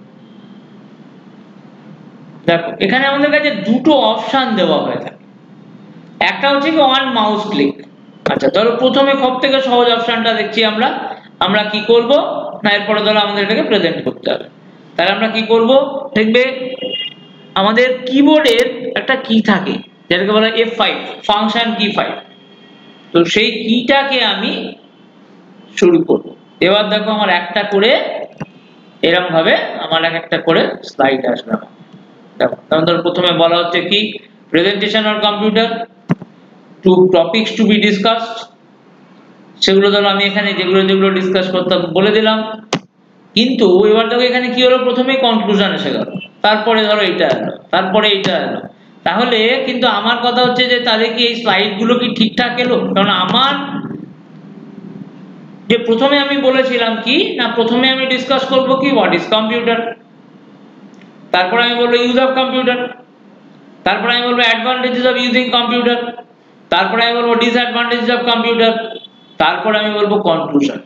দেখো এখানে আমাদের কাছে দুটো অপশন দেওয়া হয়ে থাকে, একটা হচ্ছে কি ওয়ান মাউস ক্লিক। আচ্ছা ধরো প্রথমে সব থেকে সহজ অপশনটা দেখছি আমরা কি করব না, এরপরে ধরো আমাদের এটাকে প্রেজেন্ট করতে হবে। তাহলে আমরা কি করব, দেখবে আমাদের কিবোর্ডের একটা কি থাকে যেটাকে বলা হয় F5, ফাংশন কি 5। তো সেই কিটাকে আমি শুরু করব। এবার দেখো আমার একটা করে এরকম ভাবে আমার একটা করে স্লাইড আসবে। দেখো ধরো প্রথমে বলা হচ্ছে কি presentation on computer, to topics to be discussed. সেগুলো ধরো আমি এখানে যেগুলো ডিসকাস করতাম বলে দিলাম। কিন্তু এবার দেখো এখানে কি হলো, প্রথমে কনক্লুশন এসে গেল, তারপরে ধরো এইটা এলো, তারপরে এইটা এলো। তাহলে কিন্তু আমার কথা হচ্ছে যে তাহলে কি এই স্লাইড গুলো কি ঠিকঠাক এলো? কারণ আমার যে প্রথমে আমি বলেছিলাম কি না, প্রথমে আমি ডিসকাস করব কি হোয়াট ইজ কম্পিউটার, তারপর আমি বলবো ইউজ অফ কম্পিউটার, তারপর আমি বলবো অ্যাডভান্টেজেস অফ ইউজিং কম্পিউটার, তারপর আমি বলবো ডিসঅ্যাডভান্টেজেস অফ কম্পিউটার, তারপর আমি বলবো কনক্লুশন।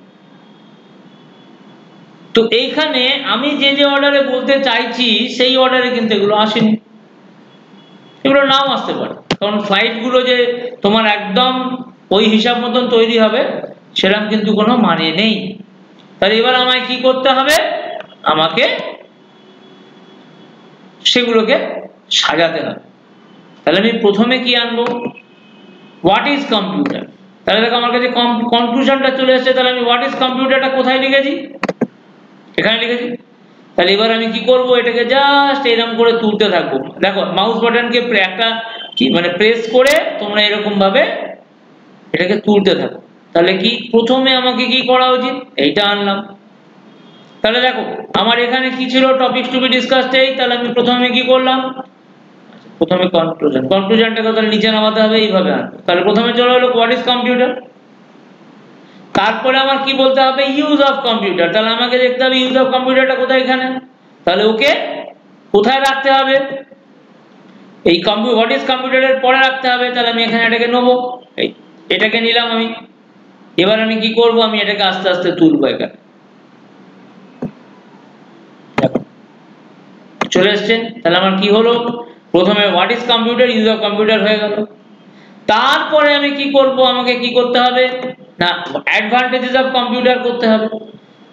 তো এইখানে আমি যে যে অর্ডারে বলতে চাইছি সেই অর্ডারে কিন্তু এগুলো আসেনি, এগুলো নাও আসতে পারে, কারণ স্লাইড গুলো যে তোমার একদম ওই হিসাব মতন তৈরি হবে সেরকম কিন্তু কোনো মানে নেই। তাহলে এবার আমায় কি করতে হবে, আমাকে সেগুলোকে সাজাতে হবে। তাহলে আমি প্রথমে কি আনবো, হোয়াট ইজ কম্পিউটার। তাহলে দেখো আমার কাছে কনক্লুশনটা চলে এসেছে, তাহলে আমি হোয়াট ইজ কম্পিউটারটা কোথায় লিখেছি, এখানে লিখেছি। তাহলে এবার আমি কি করব, এটাকে জাস্ট এরকম করে তুলতে থাকবো। দেখো মাউস বাটনকে একটা কি মানে প্রেস করে তোমরা এরকম ভাবে এটাকে তুলতে থাকো। তাহলে কি প্রথমে আমাকে কি করা উচিত, এইটা আনলাম। তাহলে দেখো আমার এখানে কি ছিল, টপিকস টু বি ডিসকাসড, এই তাহলে আমি প্রথমে কি করলাম, প্রথমে কনক্লুশনটাকে তাহলে নিচে নামাতে হবে, এইভাবে আনবো। তাহলে প্রথমে চলে হলো হোয়াট ইজ কম্পিউটার, তারপরে আমার কি বলতে হবে, ইউজ অফ কম্পিউটার। তাহলে আমাকে দেখতে হবে ইউজ অফ কম্পিউটারটা কোথায়, এখানে। তাহলে ওকে কোথায় রাখতে হবে, এই হোয়াট ইজ কম্পিউটারের পরে রাখতে হবে। তাহলে আমি এখানে এটাকে নেবো, এটাকে নিলাম আমি। এবার আমি কি করব, আমি এটাকে আস্তে আস্তে তুলবো, এখানে চলে এসছে। তাহলে আমার কি হলো, প্রথমে what is computer, use of computer হয়ে গেল। তারপরে আমি কি করব, আমাকে কি করতে হবে না, অ্যাডভান্টেজেস অফ কম্পিউটার করতে হবে।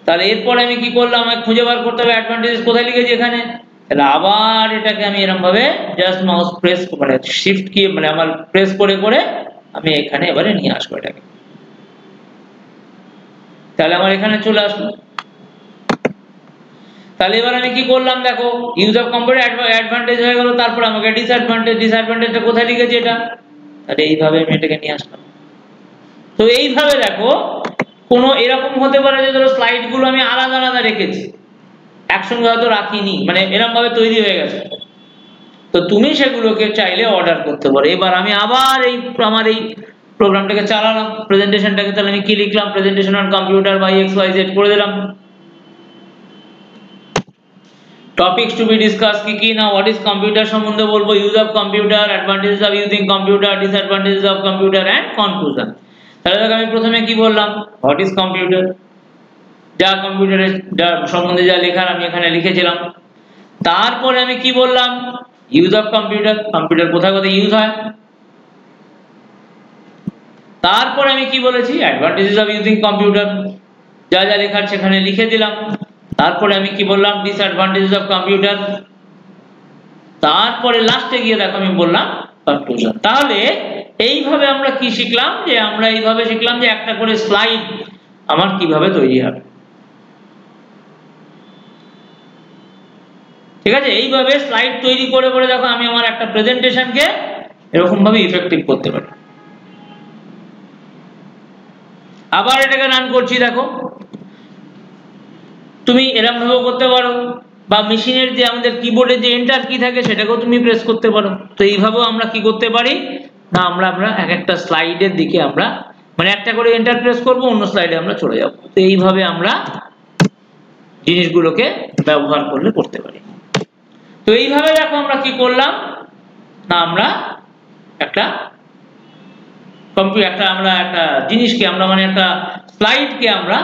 তাহলে এরপরে আমি কি করলাম, আমাকে খুঁজে বার করতে হবে অ্যাডভান্টেজেস কোথায় লিখেছি, এখানে। তাহলে আবার এটাকে আমি এরকম ভাবে জাস্ট মাউস প্রেস মানে শিফট কি মানে আমার প্রেস করে করে আমি এখানে এবারে নিয়ে আসবো এটাকে। তাহলে আমার এখানে চলে আসলো। তাহলে এবার আমি কি করলাম, দেখো ইউজ অফ কম্পিউটার অ্যাডভান্টেজ হয়ে গেল, তারপর আমাকে ডিসঅ্যাডভান্টেজটা কোথায় লিখেছি, এটা। তাহলে এইভাবে আমি এটাকে নিয়ে আসলাম। তো এইভাবে দেখো কোনো এরকম হতে পারে যে ধরো স্লাইড গুলো আমি আলাদা আলাদা রেখেছি, একসঙ্গে হয়তো রাখিনি, মানে এরকম ভাবে তৈরি হয়ে গেছে। তো তুমি সেগুলোকে চাইলে অর্ডার করতে পারো। এবার আমি আবার আমার এই প্রোগ্রামটাকে চালালাম, প্রেজেন্টেশনটাকে। তাহলে আমি কি লিখলাম, presentation on computer by XYZ করে দিলাম। টপিকস টু বি ডিসকাস কি কি না, হোয়াট ইজ কম্পিউটার সম্বন্ধে বলবো, use of computer, advantages of using computer, disadvantages of computer and conclusion. তাহলে দেখো আমি প্রথমে কি বললাম, হোয়াট ইজ কম্পিউটার, যা কম্পিউটারের যা সম্বন্ধে যা লেখার আমি এখানে লিখেছিলাম। তারপরে আমি কি বললাম, ইউজ অফ কম্পিউটার, কম্পিউটার কোথায় কোথায় ইউজ হয়। তারপরে আমি কি বলেছি, অ্যাডভান্টেজেস অফ ইউজিং কম্পিউটার, যা যা লেখার সেখানে লিখে দিলাম। তারপরে আমি কি বললাম, ডিসঅ্যাডভান্টেজেস অফ কম্পিউটার। তারপরে লাস্টে গিয়ে দেখো আমি বললাম কনক্লুশন। তাহলে এইভাবে আমরা কি শিখলাম, যে আমরা এইভাবে শিখলাম যে একটা করে স্লাইড আমার কিভাবে তৈরি হবে। ঠিক আছে, এইভাবে স্লাইড তৈরি করে করে দেখো আমি আমার একটা প্রেজেন্টেশনকে এরকম ভাবে ইফেক্টিভ করতে পারি। আবার এটাকে রান করছি, দেখো তুমি এরকম ভাবে করতে পারো, বা মেশিনের যে আমাদের কিবোর্ডে যে এন্টার কি থাকে সেটাকেও তুমি প্রেস করতে পারো। তো এইভাবেও আমরা কি করতে পারি না, আমরা এক একটা স্লাইডের দিকে আমরা মানে একটা করে এন্টার প্রেস করব, অন্য স্লাইডে আমরা চলে যাব। তো এইভাবে আমরা জিনিসগুলোকে ব্যবহার করলে করতে পারি। তো এইভাবে দেখো আমরা কি করলাম না, আমরা একটা আমরা একটা জিনিসকে আমরা মানে একটা স্লাইডকে আমরা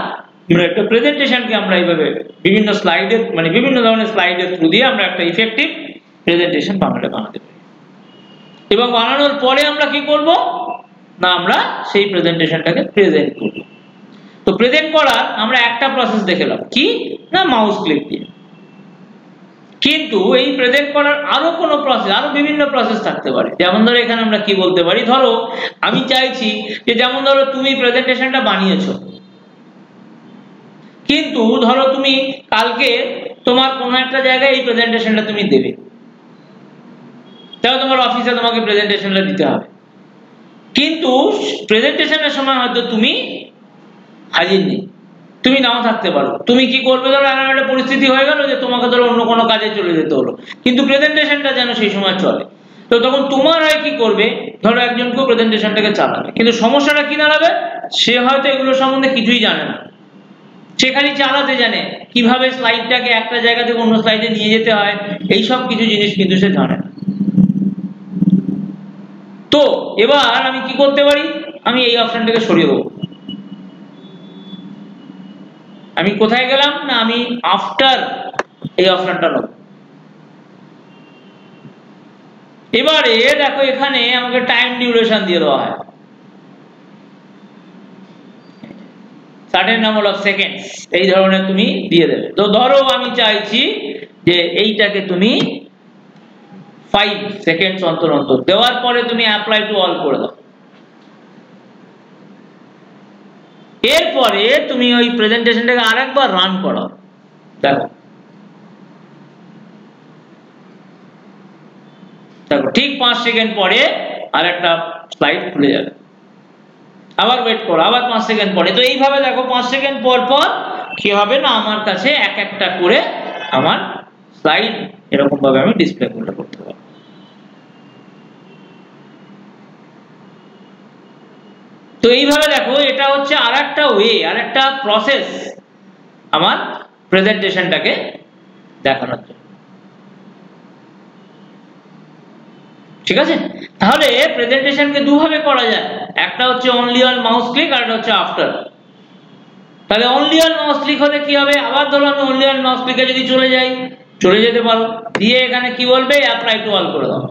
মানে একটা প্রেজেন্টেশনকে আমরা এইভাবে বিভিন্ন স্লাইডের মানে বিভিন্ন ধরনের স্লাইডের থ্রু দিয়ে আমরা একটা ইফেক্টিভ প্রেজেন্টেশন বানাতে পারি। এবং বানানোর পরে আমরা কি করব না, আমরা সেই প্রেজেন্টেশনটাকে প্রেজেন্ট করব। তো প্রেজেন্ট করার আমরা একটা প্রসেস দেখলাম, কি না, মাউস ক্লিক দিয়ে। কিন্তু এই প্রেজেন্ট করার আরো কোনো প্রসেস, আরো বিভিন্ন প্রসেস থাকতে পারে। যেমন ধরো এখানে আমরা কি বলতে পারি, ধরো আমি চাইছি যে যেমন ধরো তুমি প্রেজেন্টেশনটা বানিয়েছো, কিন্তু ধরো তুমি কালকে তোমার কোনো একটা জায়গায় এই প্রেজেন্টেশনটা তুমি দেবে, তাহলে তোমার অফিসে তোমাকে প্রেজেন্টেশনটা দিতে হবে। কিন্তু প্রেজেন্টেশনের সময় হয়তো তুমি হাজির নেই, তুমি নাও থাকতে পারো। তুমি কি করবে, ধরো এমন একটা পরিস্থিতি হয়ে গেল যে তোমাকে ধরো অন্য কোনো কাজে চলে যেতে হলো, কিন্তু প্রেজেন্টেশনটা যেন সেই সময় চলে। তো তখন তোমার হয় কি করবে, ধরো একজনকেও প্রেজেন্টেশনটাকে চালাবে, কিন্তু সমস্যাটা কি দাঁড়াবে, সে হয়তো এগুলো সম্বন্ধে কিছুই জানে না, সে খালি চালাতে জানে, কিভাবে স্লাইডটাকে একটা জায়গা থেকে অন্য স্লাইডে নিয়ে যেতে হয়, এই সব কিছু জিনিস কিন্তু সে জানে না। তো এবার আমি কি করতে পারি, আমি এই অপশনটাকে সরিয়ে দেবো। আমি কোথায় গেলাম না, আমি আফটার এই অপশনটা নেব। এবারে দেখো এখানে আমাকে টাইম ডিউরেশন দিয়ে দেওয়া হয়, সার্টেন নাম্বার অফ সেকেন্ডস এই ধরনের তুমি দিয়ে দেবে। তো ধরো আমি চাইছি যে এইটাকে তুমি 5 সেকেন্ডস অন্তর অন্তর দেওয়ার পরে তুমি অ্যাপ্লাই টু অল করে দাও। এরপরে তুমি ওই প্রেজেন্টেশনটাকে আরেকবার রান করো, দেখো দেখো ঠিক 5 সেকেন্ড পরে আরেকটা স্লাইড খুলে যাবে, আবার ওয়েট করো, আবার 5 সেকেন্ড পরে। তো এইভাবে দেখো 5 সেকেন্ড পর পর কি হবে না, আমার কাছে এক একটা করে আমার স্লাইড এরকম ভাবে আমি ডিসপ্লে করতে পারবো। তো এইভাবে দেখো এটা হচ্ছে আরেকটা ওয়ে, আরেকটা প্রসেস আমার প্রেজেন্টেশনটাকে দেখানোর জন্য। ঠিক আছে, তাহলে প্রেজেন্টেশনকে দুভাবে করা যায়, একটা হচ্ছে অনলি অন মাউস ক্লিক, আর একটা হচ্ছে আফটার। তাহলে অনলি অন মাউস ক্লিক হলে কি হবে, আবার ধরো আমি অনলি অন মাউস ক্লিকে যদি চলে যাই, চলে যেতে পারো, দিয়ে এখানে কি বলবে অ্যাপ্লাই টু অল করে দাও।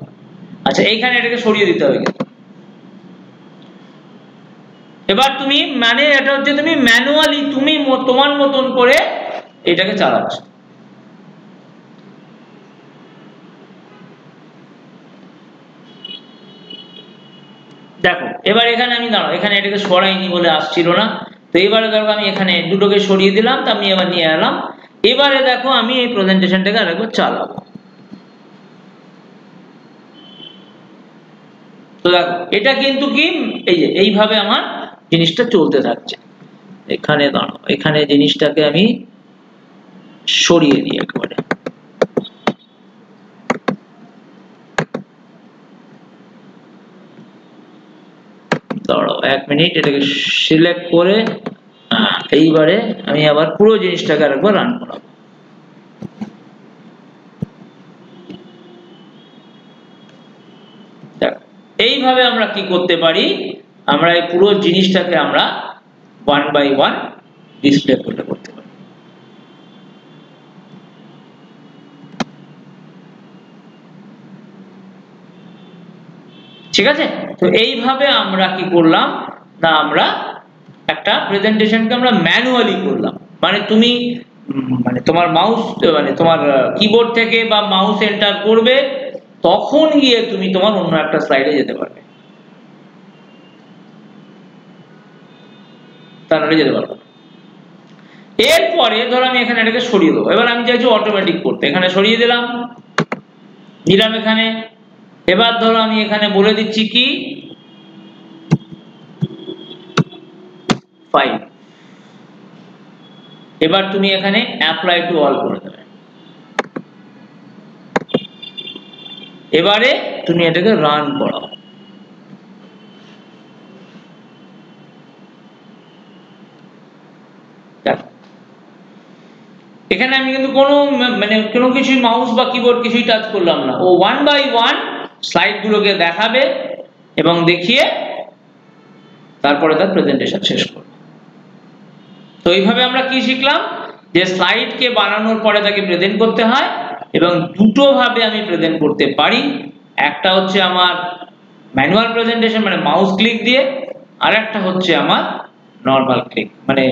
আচ্ছা এইখানে এটাকে সরিয়ে দিতে হবে কিন্তু। এবার তুমি মানে এটা হচ্ছে তুমি ম্যানুয়ালি তুমি তোমার মতন করে এটাকে চালাচ্ছ। দেখো এবার এখানে আমি দাঁড়াও, এখানে এটাকে সরাইনি বলে আসছিল না, তো এবারে দেখো আমি এখানে দুটোকে সরিয়ে দিলাম, তো আমি এবার নিয়ে এলাম। এবারে দেখো আমি এই প্রেজেন্টেশনটাকে আরেকবার চালাবো। তো দেখো এটা কিন্তু কি এই যে এইভাবে আমার জিনিসটা চলতে থাকছে। এখানে দাঁড়াও, এখানে জিনিসটাকে আমি সরিয়ে দিই একেবারে। দাঁড়াও 1 মিনিট, এটাকে সিলেক্ট করে এইবারে আমি আবার পুরো জিনিসটাকে আরেকবার রান করাবো। এইভাবে আমরা কি করতে পারি, আমরা এই পুরো জিনিসটাকে আমরা 1 বাই 1 ডিসপ্লে করতে পারি। ঠিক আছে, তো এইভাবে আমরা কি করলাম না, আমরা একটা প্রেজেন্টেশনকে আমরা ম্যানুয়ালি করলাম, মানে তুমি মানে তোমার মাউস মানে তোমার কিবোর্ড থেকে বা মাউস এন্টার করবে, তখন গিয়ে তুমি তোমার অন্য একটা স্লাইডে যেতে পারবে, তাহলে যেতে পারবে। এরপরে ধরো আমি এখানে এটাকে সরিয়ে দেবো, এবার আমি চাইছি অটোমেটিক করতে, এখানে সরিয়ে দিলাম এখানে। এবার ধরো আমি এখানে বলে দিচ্ছি কি 5, এবার তুমি এখানে অ্যাপ্লাই টু অল করে দেবে। এবারে তুমি এটাকে রান করাও। এখানে আমি কিন্তু কোনো মানে কোনো কিছু মাউস বা কিবোর্ড কিছুই টাচ করলাম না, ও 1 বাই 1 স্লাইড গুলোকে দেখাবে এবং দেখিয়ে তারপরে তার প্রেজেন্টেশন শেষ করবে। তো এইভাবে আমরা কি শিখলাম, যে স্লাইডকে বানানোর পরে তাকে প্রেজেন্ট করতে হয়, এবং দুটো ভাবে আমি প্রেজেন্ট করতে পারি, একটা হচ্ছে আমার ম্যানুয়াল প্রেজেন্টেশন মানে মাউস ক্লিক দিয়ে, আর একটা হচ্ছে আমার নরমাল ক্লিক মানে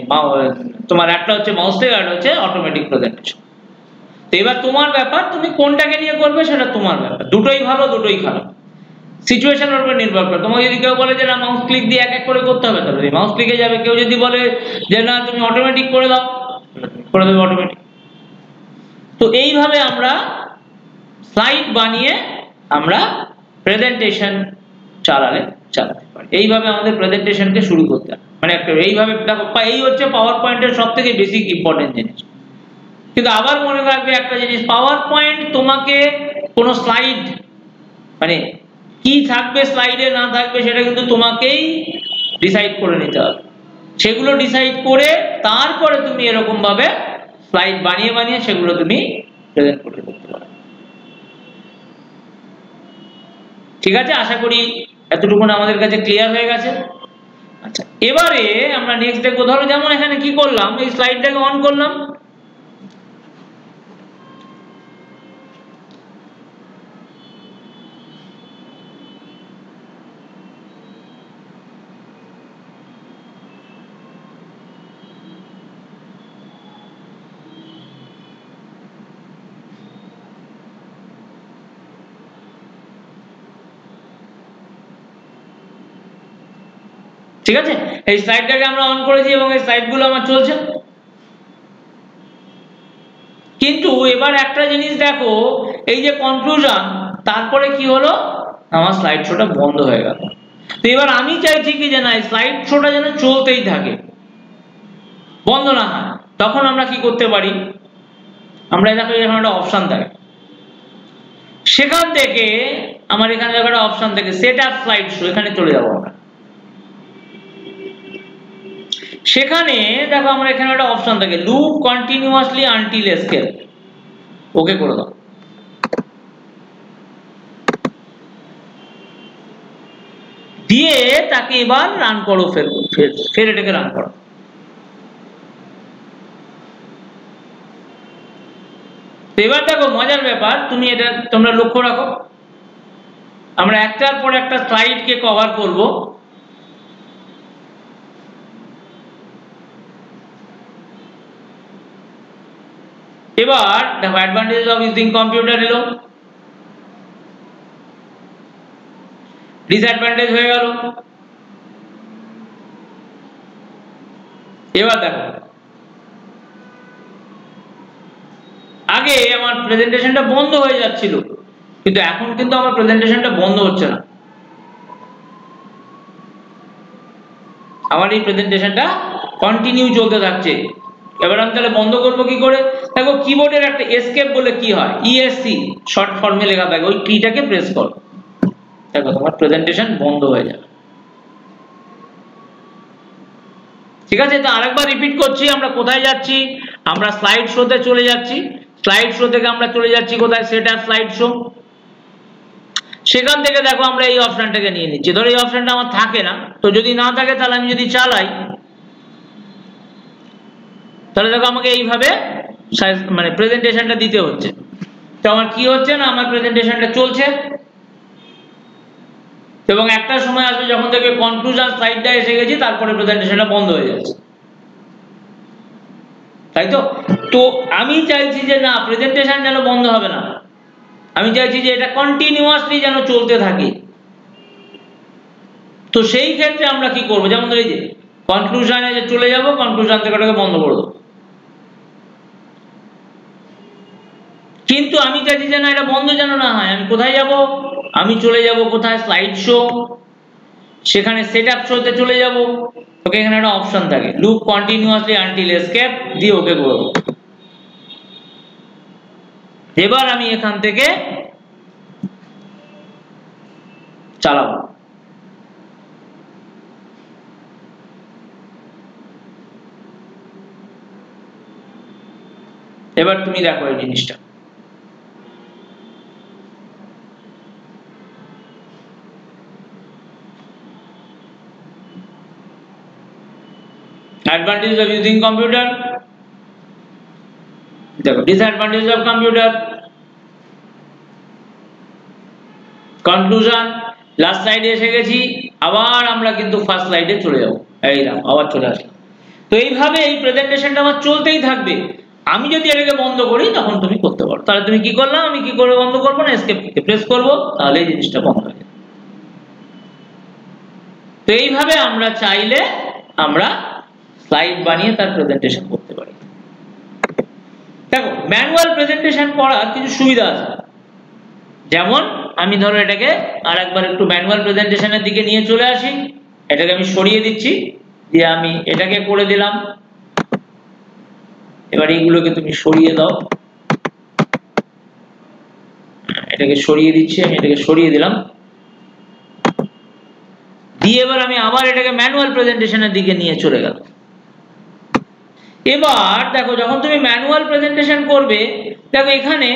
তোমার একটা হচ্ছে মাউস ক্লিক আর হচ্ছে অটোমেটিক প্রেজেন্টেশন। তো এবার তোমার ব্যাপার, তুমি কোনটাকে নিয়ে করবে সেটা তোমার ব্যাপার, দুটোই ভালো দুটোই খারাপ, সিচুয়েশনের উপর নির্ভর করে। তোমাকে যদি কেউ বলে যে না মাউস ক্লিক দিয়ে এক এক করে করতে হবে, তাহলে মাউস ক্লিকে যাবে। কেউ যদি বলে যে না তুমি অটোমেটিক করে দাও, করে দেবে অটোমেটিক। তো এইভাবে আমরা স্লাইড বানিয়ে আমরা প্রেজেন্টেশন চালাতে পারি। পারি। এইভাবে আমাদের প্রেজেন্টেশনকে শুরু করতে হবে, মানে একটা এইভাবে দেখো, এই হচ্ছে পাওয়ার পয়েন্টের সব থেকে বেসিক ইম্পর্টেন্ট জিনিস। কিন্তু আবার মনে রাখবে একটা জিনিস, পাওয়ার পয়েন্ট তোমাকে কোনো স্লাইড, মানে কি থাকবে স্লাইডে না থাকবে সেটা কিন্তু তোমাকেই ডিসাইড করে নিতে হবে। সেগুলো ডিসাইড করে তারপরে তুমি এরকম ভাবে স্লাইড বানিয়ে বানিয়ে সেগুলো তুমি প্রেজেন্ট করতে পারো। ঠিক আছে, আশা করি এতটুকু আমাদের কাছে ক্লিয়ার হয়ে গেছে। আচ্ছা, এবারে আমরা নেক্সট দেখবো, ধরো যেমন এখানে কি করলাম, এই স্লাইডটাকে অন করলাম, ঠিক আছে, এই স্লাইডটাকে আমরা অন করেছি এবং এই স্লাইডগুলো আমার চলছে। কিন্তু এবার একটা জিনিস দেখো, এই যে কনক্লুশন, তারপরে কি হলো, আমার স্লাইড শোটা বন্ধ হয়ে গেল। তো এবার আমি চাইছি কি যে না, স্লাইড শোটা যেন চলতেই থাকে, বন্ধ না হয়। তখন আমরা কি করতে পারি, আমরা দেখো এখানে একটা অপশন থাকে, সেখান থেকে আমার এখানে দেখো একটা অপশন থাকে সেট আপ স্লাইড শো, এখানে চলে যাবো আমরা। সেখানে দেখো আমরা এখানে একটা অপশন থাকে লুপ কন্টিনিউয়াসলি আনটিল এসকেপ, ওকে করে দাও। দিয়ে তাকে এবার রান করো, ফের এটাকে রান করো। এবার দেখো মজার ব্যাপার, তুমি এটা তোমরা লক্ষ্য রাখো, আমরা একটার পর একটা স্লাইডকে কভার করব। এবার দেখো অ্যাডভান্টেজ অফ ইউজিং কম্পিউটার এলো, ডিসঅ্যাডভান্টেজ হয়ে গেল। এবার দেখো, আগে আমার প্রেজেন্টেশনটা বন্ধ হয়ে যাচ্ছিল, কিন্তু এখন কিন্তু আমার প্রেজেন্টেশনটা বন্ধ হচ্ছে না, আমার এই প্রেজেন্টেশনটা কন্টিনিউ চলতে থাকছে। এবার আমি তাহলে বন্ধ করবো কি করে, দেখো কিবোর্ডের একটা এসকেপ বলে কি হয়, ইএসসি শর্ট ফর্মে লেখা থাকে, ওই কিটাকে প্রেস করো, দেখো তোমার প্রেজেন্টেশন বন্ধ হয়ে যাবে। ঠিক আছে, তো আরেকবার রিপিট করছি, আমরা কোথায় যাচ্ছি, আমরা স্লাইড শোতে চলে যাচ্ছি। স্লাইড শো থেকে আমরা চলে যাচ্ছি কোথায়, সেট আপ স্লাইড শো। সেখান থেকে দেখো আমরা এই অপশনটাকে নিয়ে নিচ্ছি। ধরো এই অপশনটা আমার থাকে না, তো যদি না থাকে তাহলে আমি যদি চালাই, তাহলে দেখো আমাকে এইভাবে মানে প্রেজেন্টেশনটা দিতে হচ্ছে। তো আমার কি হচ্ছে না, আমার প্রেজেন্টেশনটা চলছে, এবং একটা সময় আসবে যখন দেখবে কনক্লুশন স্লাইডটা এসে গেছি, তারপরে প্রেজেন্টেশনটা বন্ধ হয়ে যাচ্ছে, তাই তো। তো আমি চাইছি যে না, প্রেজেন্টেশন যেন বন্ধ হবে না, আমি চাইছি যে এটা কন্টিনিউয়াসলি যেন চলতে থাকে। তো সেই ক্ষেত্রে আমরা কি করবো, যেমন এই যে কনক্লুশনে যে চলে যাব, কনক্লুশন থেকে ওটাকে বন্ধ করে দেবো। কিন্তু আমি চাইছি যে না, এটা বন্ধ যেন না হয়, আমি কোথায় যাব, আমি চলে যাব কোথায়, স্লাইড শো, সেখানে সেট আপ শোতে চলে যাব। ওকে, এখানে একটা অপশন থাকে লুপ কন্টিনিউয়াসলি আনটিল এসকেপ, দিয়ে ওকে করে দেবো। এবার আমি এখান থেকে চালাবো। এবার তুমি দেখো এই জিনিসটা, advantages of using computer, দেখো disadvantages of computer, conclusion, last স্লাইডে এসে গেছি, আবার আমরা কিন্তু ফার্স্ট স্লাইডে চলে যাব, এই নাও আবার চলে আসলাম। তো এইভাবে এই প্রেজেন্টেশনটা আমার চলতেই থাকবে। আমি যদি এটাকে বন্ধ করি তখন তুমি করতে পারো। তাহলে তুমি কি করলাম, আমি কি করে বন্ধ করবো না, এসকেপ প্রেস করব, তাহলে এই জিনিসটা বন্ধ হয়ে যাবে। তো এইভাবে আমরা চাইলে আমরা স্লাইড বানিয়ে তার প্রেজেন্টেশন করতে পারি। দেখো ম্যানুয়াল প্রেজেন্টেশন করার কিছু সুবিধা আছে, যেমন আমি ধরো এটাকে আর একবার একটু ম্যানুয়াল প্রেজেন্টেশনের দিকে নিয়ে চলে আসি, এটাকে আমি সরিয়ে দিচ্ছি, দিয়ে আমি এটাকে করে দিলাম। এবার এইগুলোকে তুমি সরিয়ে দাও, এটাকে সরিয়ে দিচ্ছি, আমি এটাকে সরিয়ে দিলাম, দিয়ে এবার আমি আবার এটাকে ম্যানুয়াল প্রেজেন্টেশনের দিকে নিয়ে চলে গেল। এবার দেখো যখন তুমি ম্যানুয়াল প্রেজেন্টেশন করবে, দেখো এখানে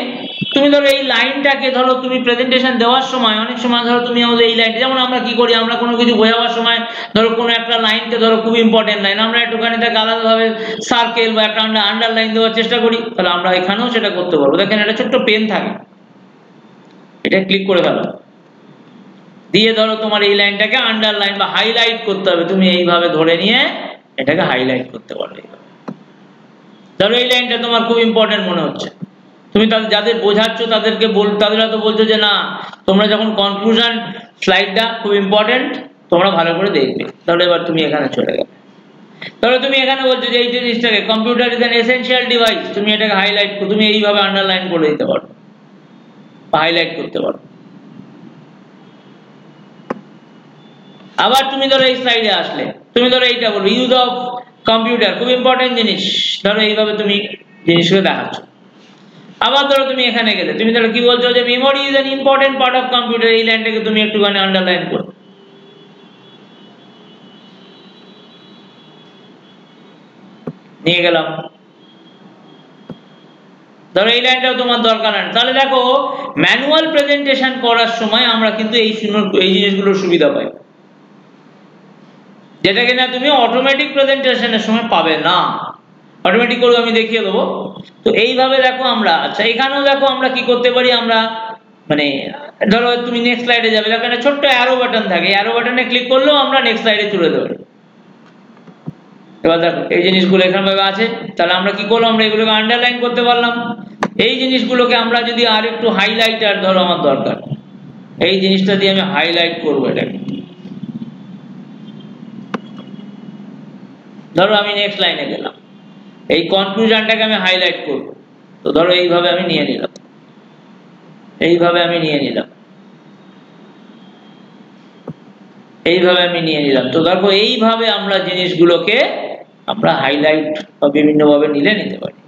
তুমি ধরো এই লাইনটাকে ধরো তুমি প্রেজেন্টেশন দেওয়ার সময় অনেক সময় ধরো তুমি আমাদের এই লাইনটা, যেমন আমরা কি করি, আমরা কোনো কিছু বোঝাবার সময় ধরো কোনো একটা লাইনকে ধরো খুব ইম্পর্টেন্ট লাইন, আমরা একটুখানি তাকে আলাদাভাবে সার্কেল বা একটা আন্ডারলাইন দেওয়ার চেষ্টা করি, তাহলে আমরা এখানেও সেটা করতে পারবো। দেখেন একটা ছোট্ট পেন থাকে, এটা ক্লিক করে ফেলো, দিয়ে ধরো তোমার এই লাইনটাকে আন্ডারলাইন বা হাইলাইট করতে হবে, তুমি এইভাবে ধরে নিয়ে এটাকে হাইলাইট করতে পারবে। ধরো এই লাইনটা তোমার খুব ইম্পর্টেন্ট মনে হচ্ছে, তুমি তাদের যাদের বোঝাচ্ছ তাদেরকে তাদের হয়তো বলছো যে না তোমরা যখন কনক্লুশন স্লাইডটা খুব ইম্পর্টেন্ট তোমরা ভালো করে দেখবে, তাহলে এবার তুমি এখানে চলে গেলে। তাহলে তুমি এখানে বলছো যে এই জিনিসটাকে computer is an essential device, তুমি এটাকে হাইলাইট তুমি এইভাবে আন্ডারলাইন করে দিতে পারো বা হাইলাইট করতে পারো। আবার তুমি ধরো এই স্লাইডে আসলে, তুমি ধরো এইটা বলবে ইউজ অফ কম্পিউটার, খুব ইম্পর্টেন্ট জিনিস, ধরো এইভাবে তুমি জিনিসগুলো দেখাচ্ছ। আবার ধরো তুমি এখানে গেলে, তুমি ধরো কি বলছো যে memory is an important part of computer, এই লাইনটাকে তুমি একটুখানি আন্ডারলাইন করো। নিয়ে গেলাম, ধরো এই লাইনটাও তোমার দরকার নেই। তাহলে দেখো ম্যানুয়াল প্রেজেন্টেশন করার সময় আমরা কিন্তু এই জিনিসগুলোর সুবিধা পাই, যেটা কিনা তুমি অটোমেটিক প্রেজেন্টেশনের সময় পাবে না। অটোমেটিক করে আমি দেখিয়ে দেবো। তো এইভাবে দেখো আমরা, আচ্ছা এখানেও দেখো আমরা কি করতে পারি, আমরা মানে ধরো তুমি নেক্সট স্লাইডে যাবে, দেখো একটা ছোট্ট অ্যারো বাটন থাকে, অ্যারো বাটনে ক্লিক করলেও আমরা নেক্সট স্লাইডে চলে যেতে পারি। এবার দেখো এই জিনিসগুলো এখানে ভাবে আছে, তাহলে আমরা কি করলাম, আমরা এগুলোকে আন্ডারলাইন করতে পারলাম। এই জিনিসগুলোকে আমরা যদি আর একটু হাইলাইটার, ধরো আমার দরকার এই জিনিসটা দিয়ে আমি হাইলাইট করবো এটাকে, ধরো আমি নেক্সট লাইনে গেলাম, এই কনক্লুশনটাকে আমি হাইলাইট করব, তো ধরো এইভাবে আমি নিয়ে নিলাম, এইভাবে আমি নিয়ে নিলাম, এইভাবে আমি নিয়ে নিলাম। তো দেখো এইভাবে আমরা জিনিসগুলোকে আমরা হাইলাইট বা বিভিন্নভাবে নিতে পারি,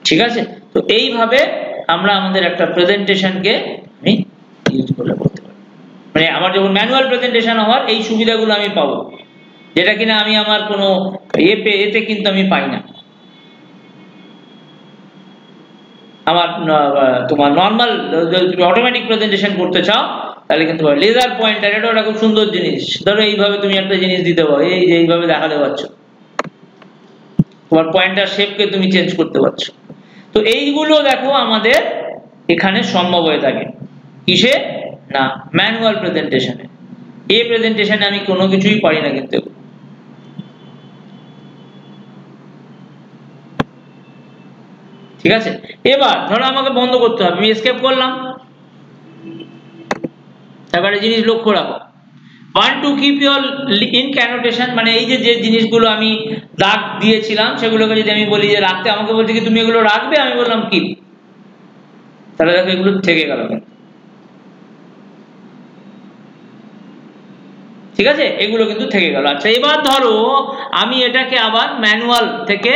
ঠিক আছে। তো এইভাবে আমরা আমাদের একটা প্রেজেন্টেশনকে আমি ইউজ করে করতে পারি, মানে আমার যখন ম্যানুয়াল প্রেজেন্টেশন হওয়ার এই সুবিধাগুলো আমি পাবো, যেটা কিনা আমি আমার কোনো এতে কিন্তু আমি পাই না। আমার তোমার নর্মাল তুমি অটোমেটিক প্রেজেন্টেশন করতে চাও তাহলে কিন্তু লেজার পয়েন্টার, এটা একটা খুব সুন্দর জিনিস। ধরো এইভাবে তুমি একটা জিনিস দিতে পারো, এই যে এইভাবে দেখাতে পারছো, তোমার পয়েন্টার শেপকে তুমি চেঞ্জ করতে পারছো। তো এইগুলো দেখো আমাদের এখানে সম্ভব হয়ে থাকে, কিসে না ম্যানুয়াল প্রেজেন্টেশনে। এই প্রেজেন্টেশনে আমি কোনো কিছুই পারি না কিন্তু। ঠিক আছে, এবার ধরো আমাকে বন্ধ করতে হবে, আমি এসকেপ করলাম। এবারে জিনিস লক্ষ্য রাখো, one to keep your ink annotation, মানে এই যে জিনিসগুলো আমি দাগ দিয়েছিলাম সেগুলোকে যদি আমি বলি যে রাখতে, আমাকে বলছে কি তুমি এগুলো রাখবে, আমি বললাম কিপ, তাহলে দেখো এগুলো থেকে গেল, ঠিক আছে, এগুলো কিন্তু থেকে গেল। আচ্ছা এবার ধরো আমি এটাকে আবার ম্যানুয়াল থেকে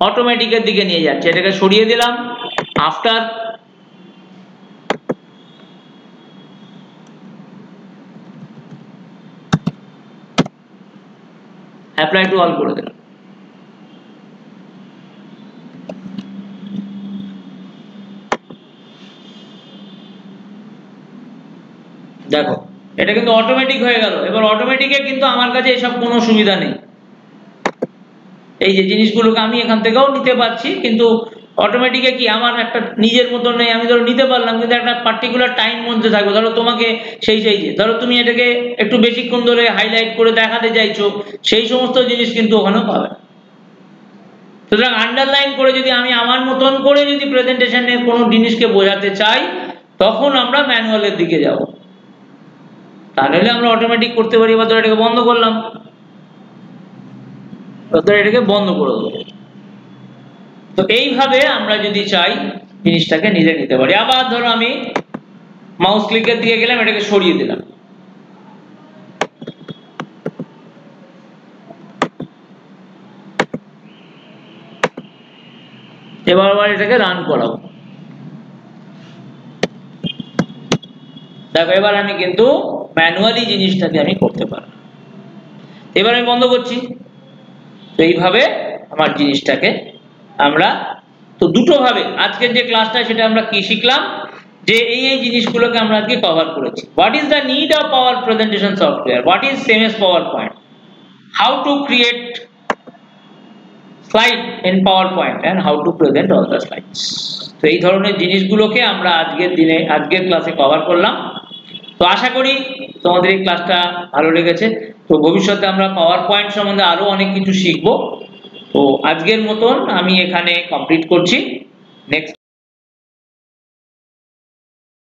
অটোমেটিকের দিকে নিয়ে যাচ্ছি, এটাকে সরিয়ে দিলাম, আফটার অ্যাপ্লাই টু অল করে দিলাম। দেখো এটা কিন্তু অটোমেটিক হয়ে গেল। এবার অটোমেটিকে কিন্তু আমার কাছে এসব কোনো সুবিধা নেই, এই যে জিনিসগুলোকে আমি এখান থেকেও নিতে পারছি, কিন্তু অটোমেটিকে কি আমার একটা নিজের মতন নেই। আমি ধরো নিতে পারলাম, কিন্তু একটা পার্টিকুলার টাইম মধ্যে থাকবে। ধরো তোমাকে সেই যে ধরো তুমি এটাকে একটু বেশিক্ষণ ধরে হাইলাইট করে দেখাতে চাইছো, সেই সমস্ত জিনিস কিন্তু ওখানেও পাবে। সুতরাং আন্ডারলাইন করে যদি আমি আমার মতন করে যদি প্রেজেন্টেশনে কোনো জিনিসকে বোঝাতে চাই, তখন আমরা ম্যানুয়ালের দিকে যাব, তাহলে আমরা অটোমেটিক করতে পারি। এবার ধরো এটাকে বন্ধ করলাম, এটাকে বন্ধ করে দেবো। তো এইভাবে আমরা যদি চাই জিনিসটাকে নিজে নিতে পারি। আবার ধরো আমি মাউস ক্লিকের দিয়ে গেলাম, এটাকে সরিয়ে দিলাম, এবার আবার এটাকে রান করাবো। দেখো এবার আমি কিন্তু ম্যানুয়ালি জিনিসটাকে আমি করতে পারি। এবার আমি বন্ধ করছি। তো এইভাবে আমার জিনিসটাকে আমরা তো দুটো ভাবে আজকের যে ক্লাসটা সেটা আমরা কি শিখলাম, যে এই জিনিসগুলোকে আমরা আজকে কভার করেছি। What is the need of power presentation software, what is same S power point, how to create slide in PowerPoint and how to present all the slides। তো এই ধরনের জিনিসগুলোকে আমরা আজকের ক্লাসে কভার করলাম। তো আশা করি তোমাদের এই ক্লাসটা ভালো লেগেছে। তো ভবিষ্যতে আমরা পাওয়ার পয়েন্ট সম্বন্ধে আরো অনেক কিছু শিখব। তো আজকের মতন আমি এখানে কমপ্লিট করছি। নেক্সট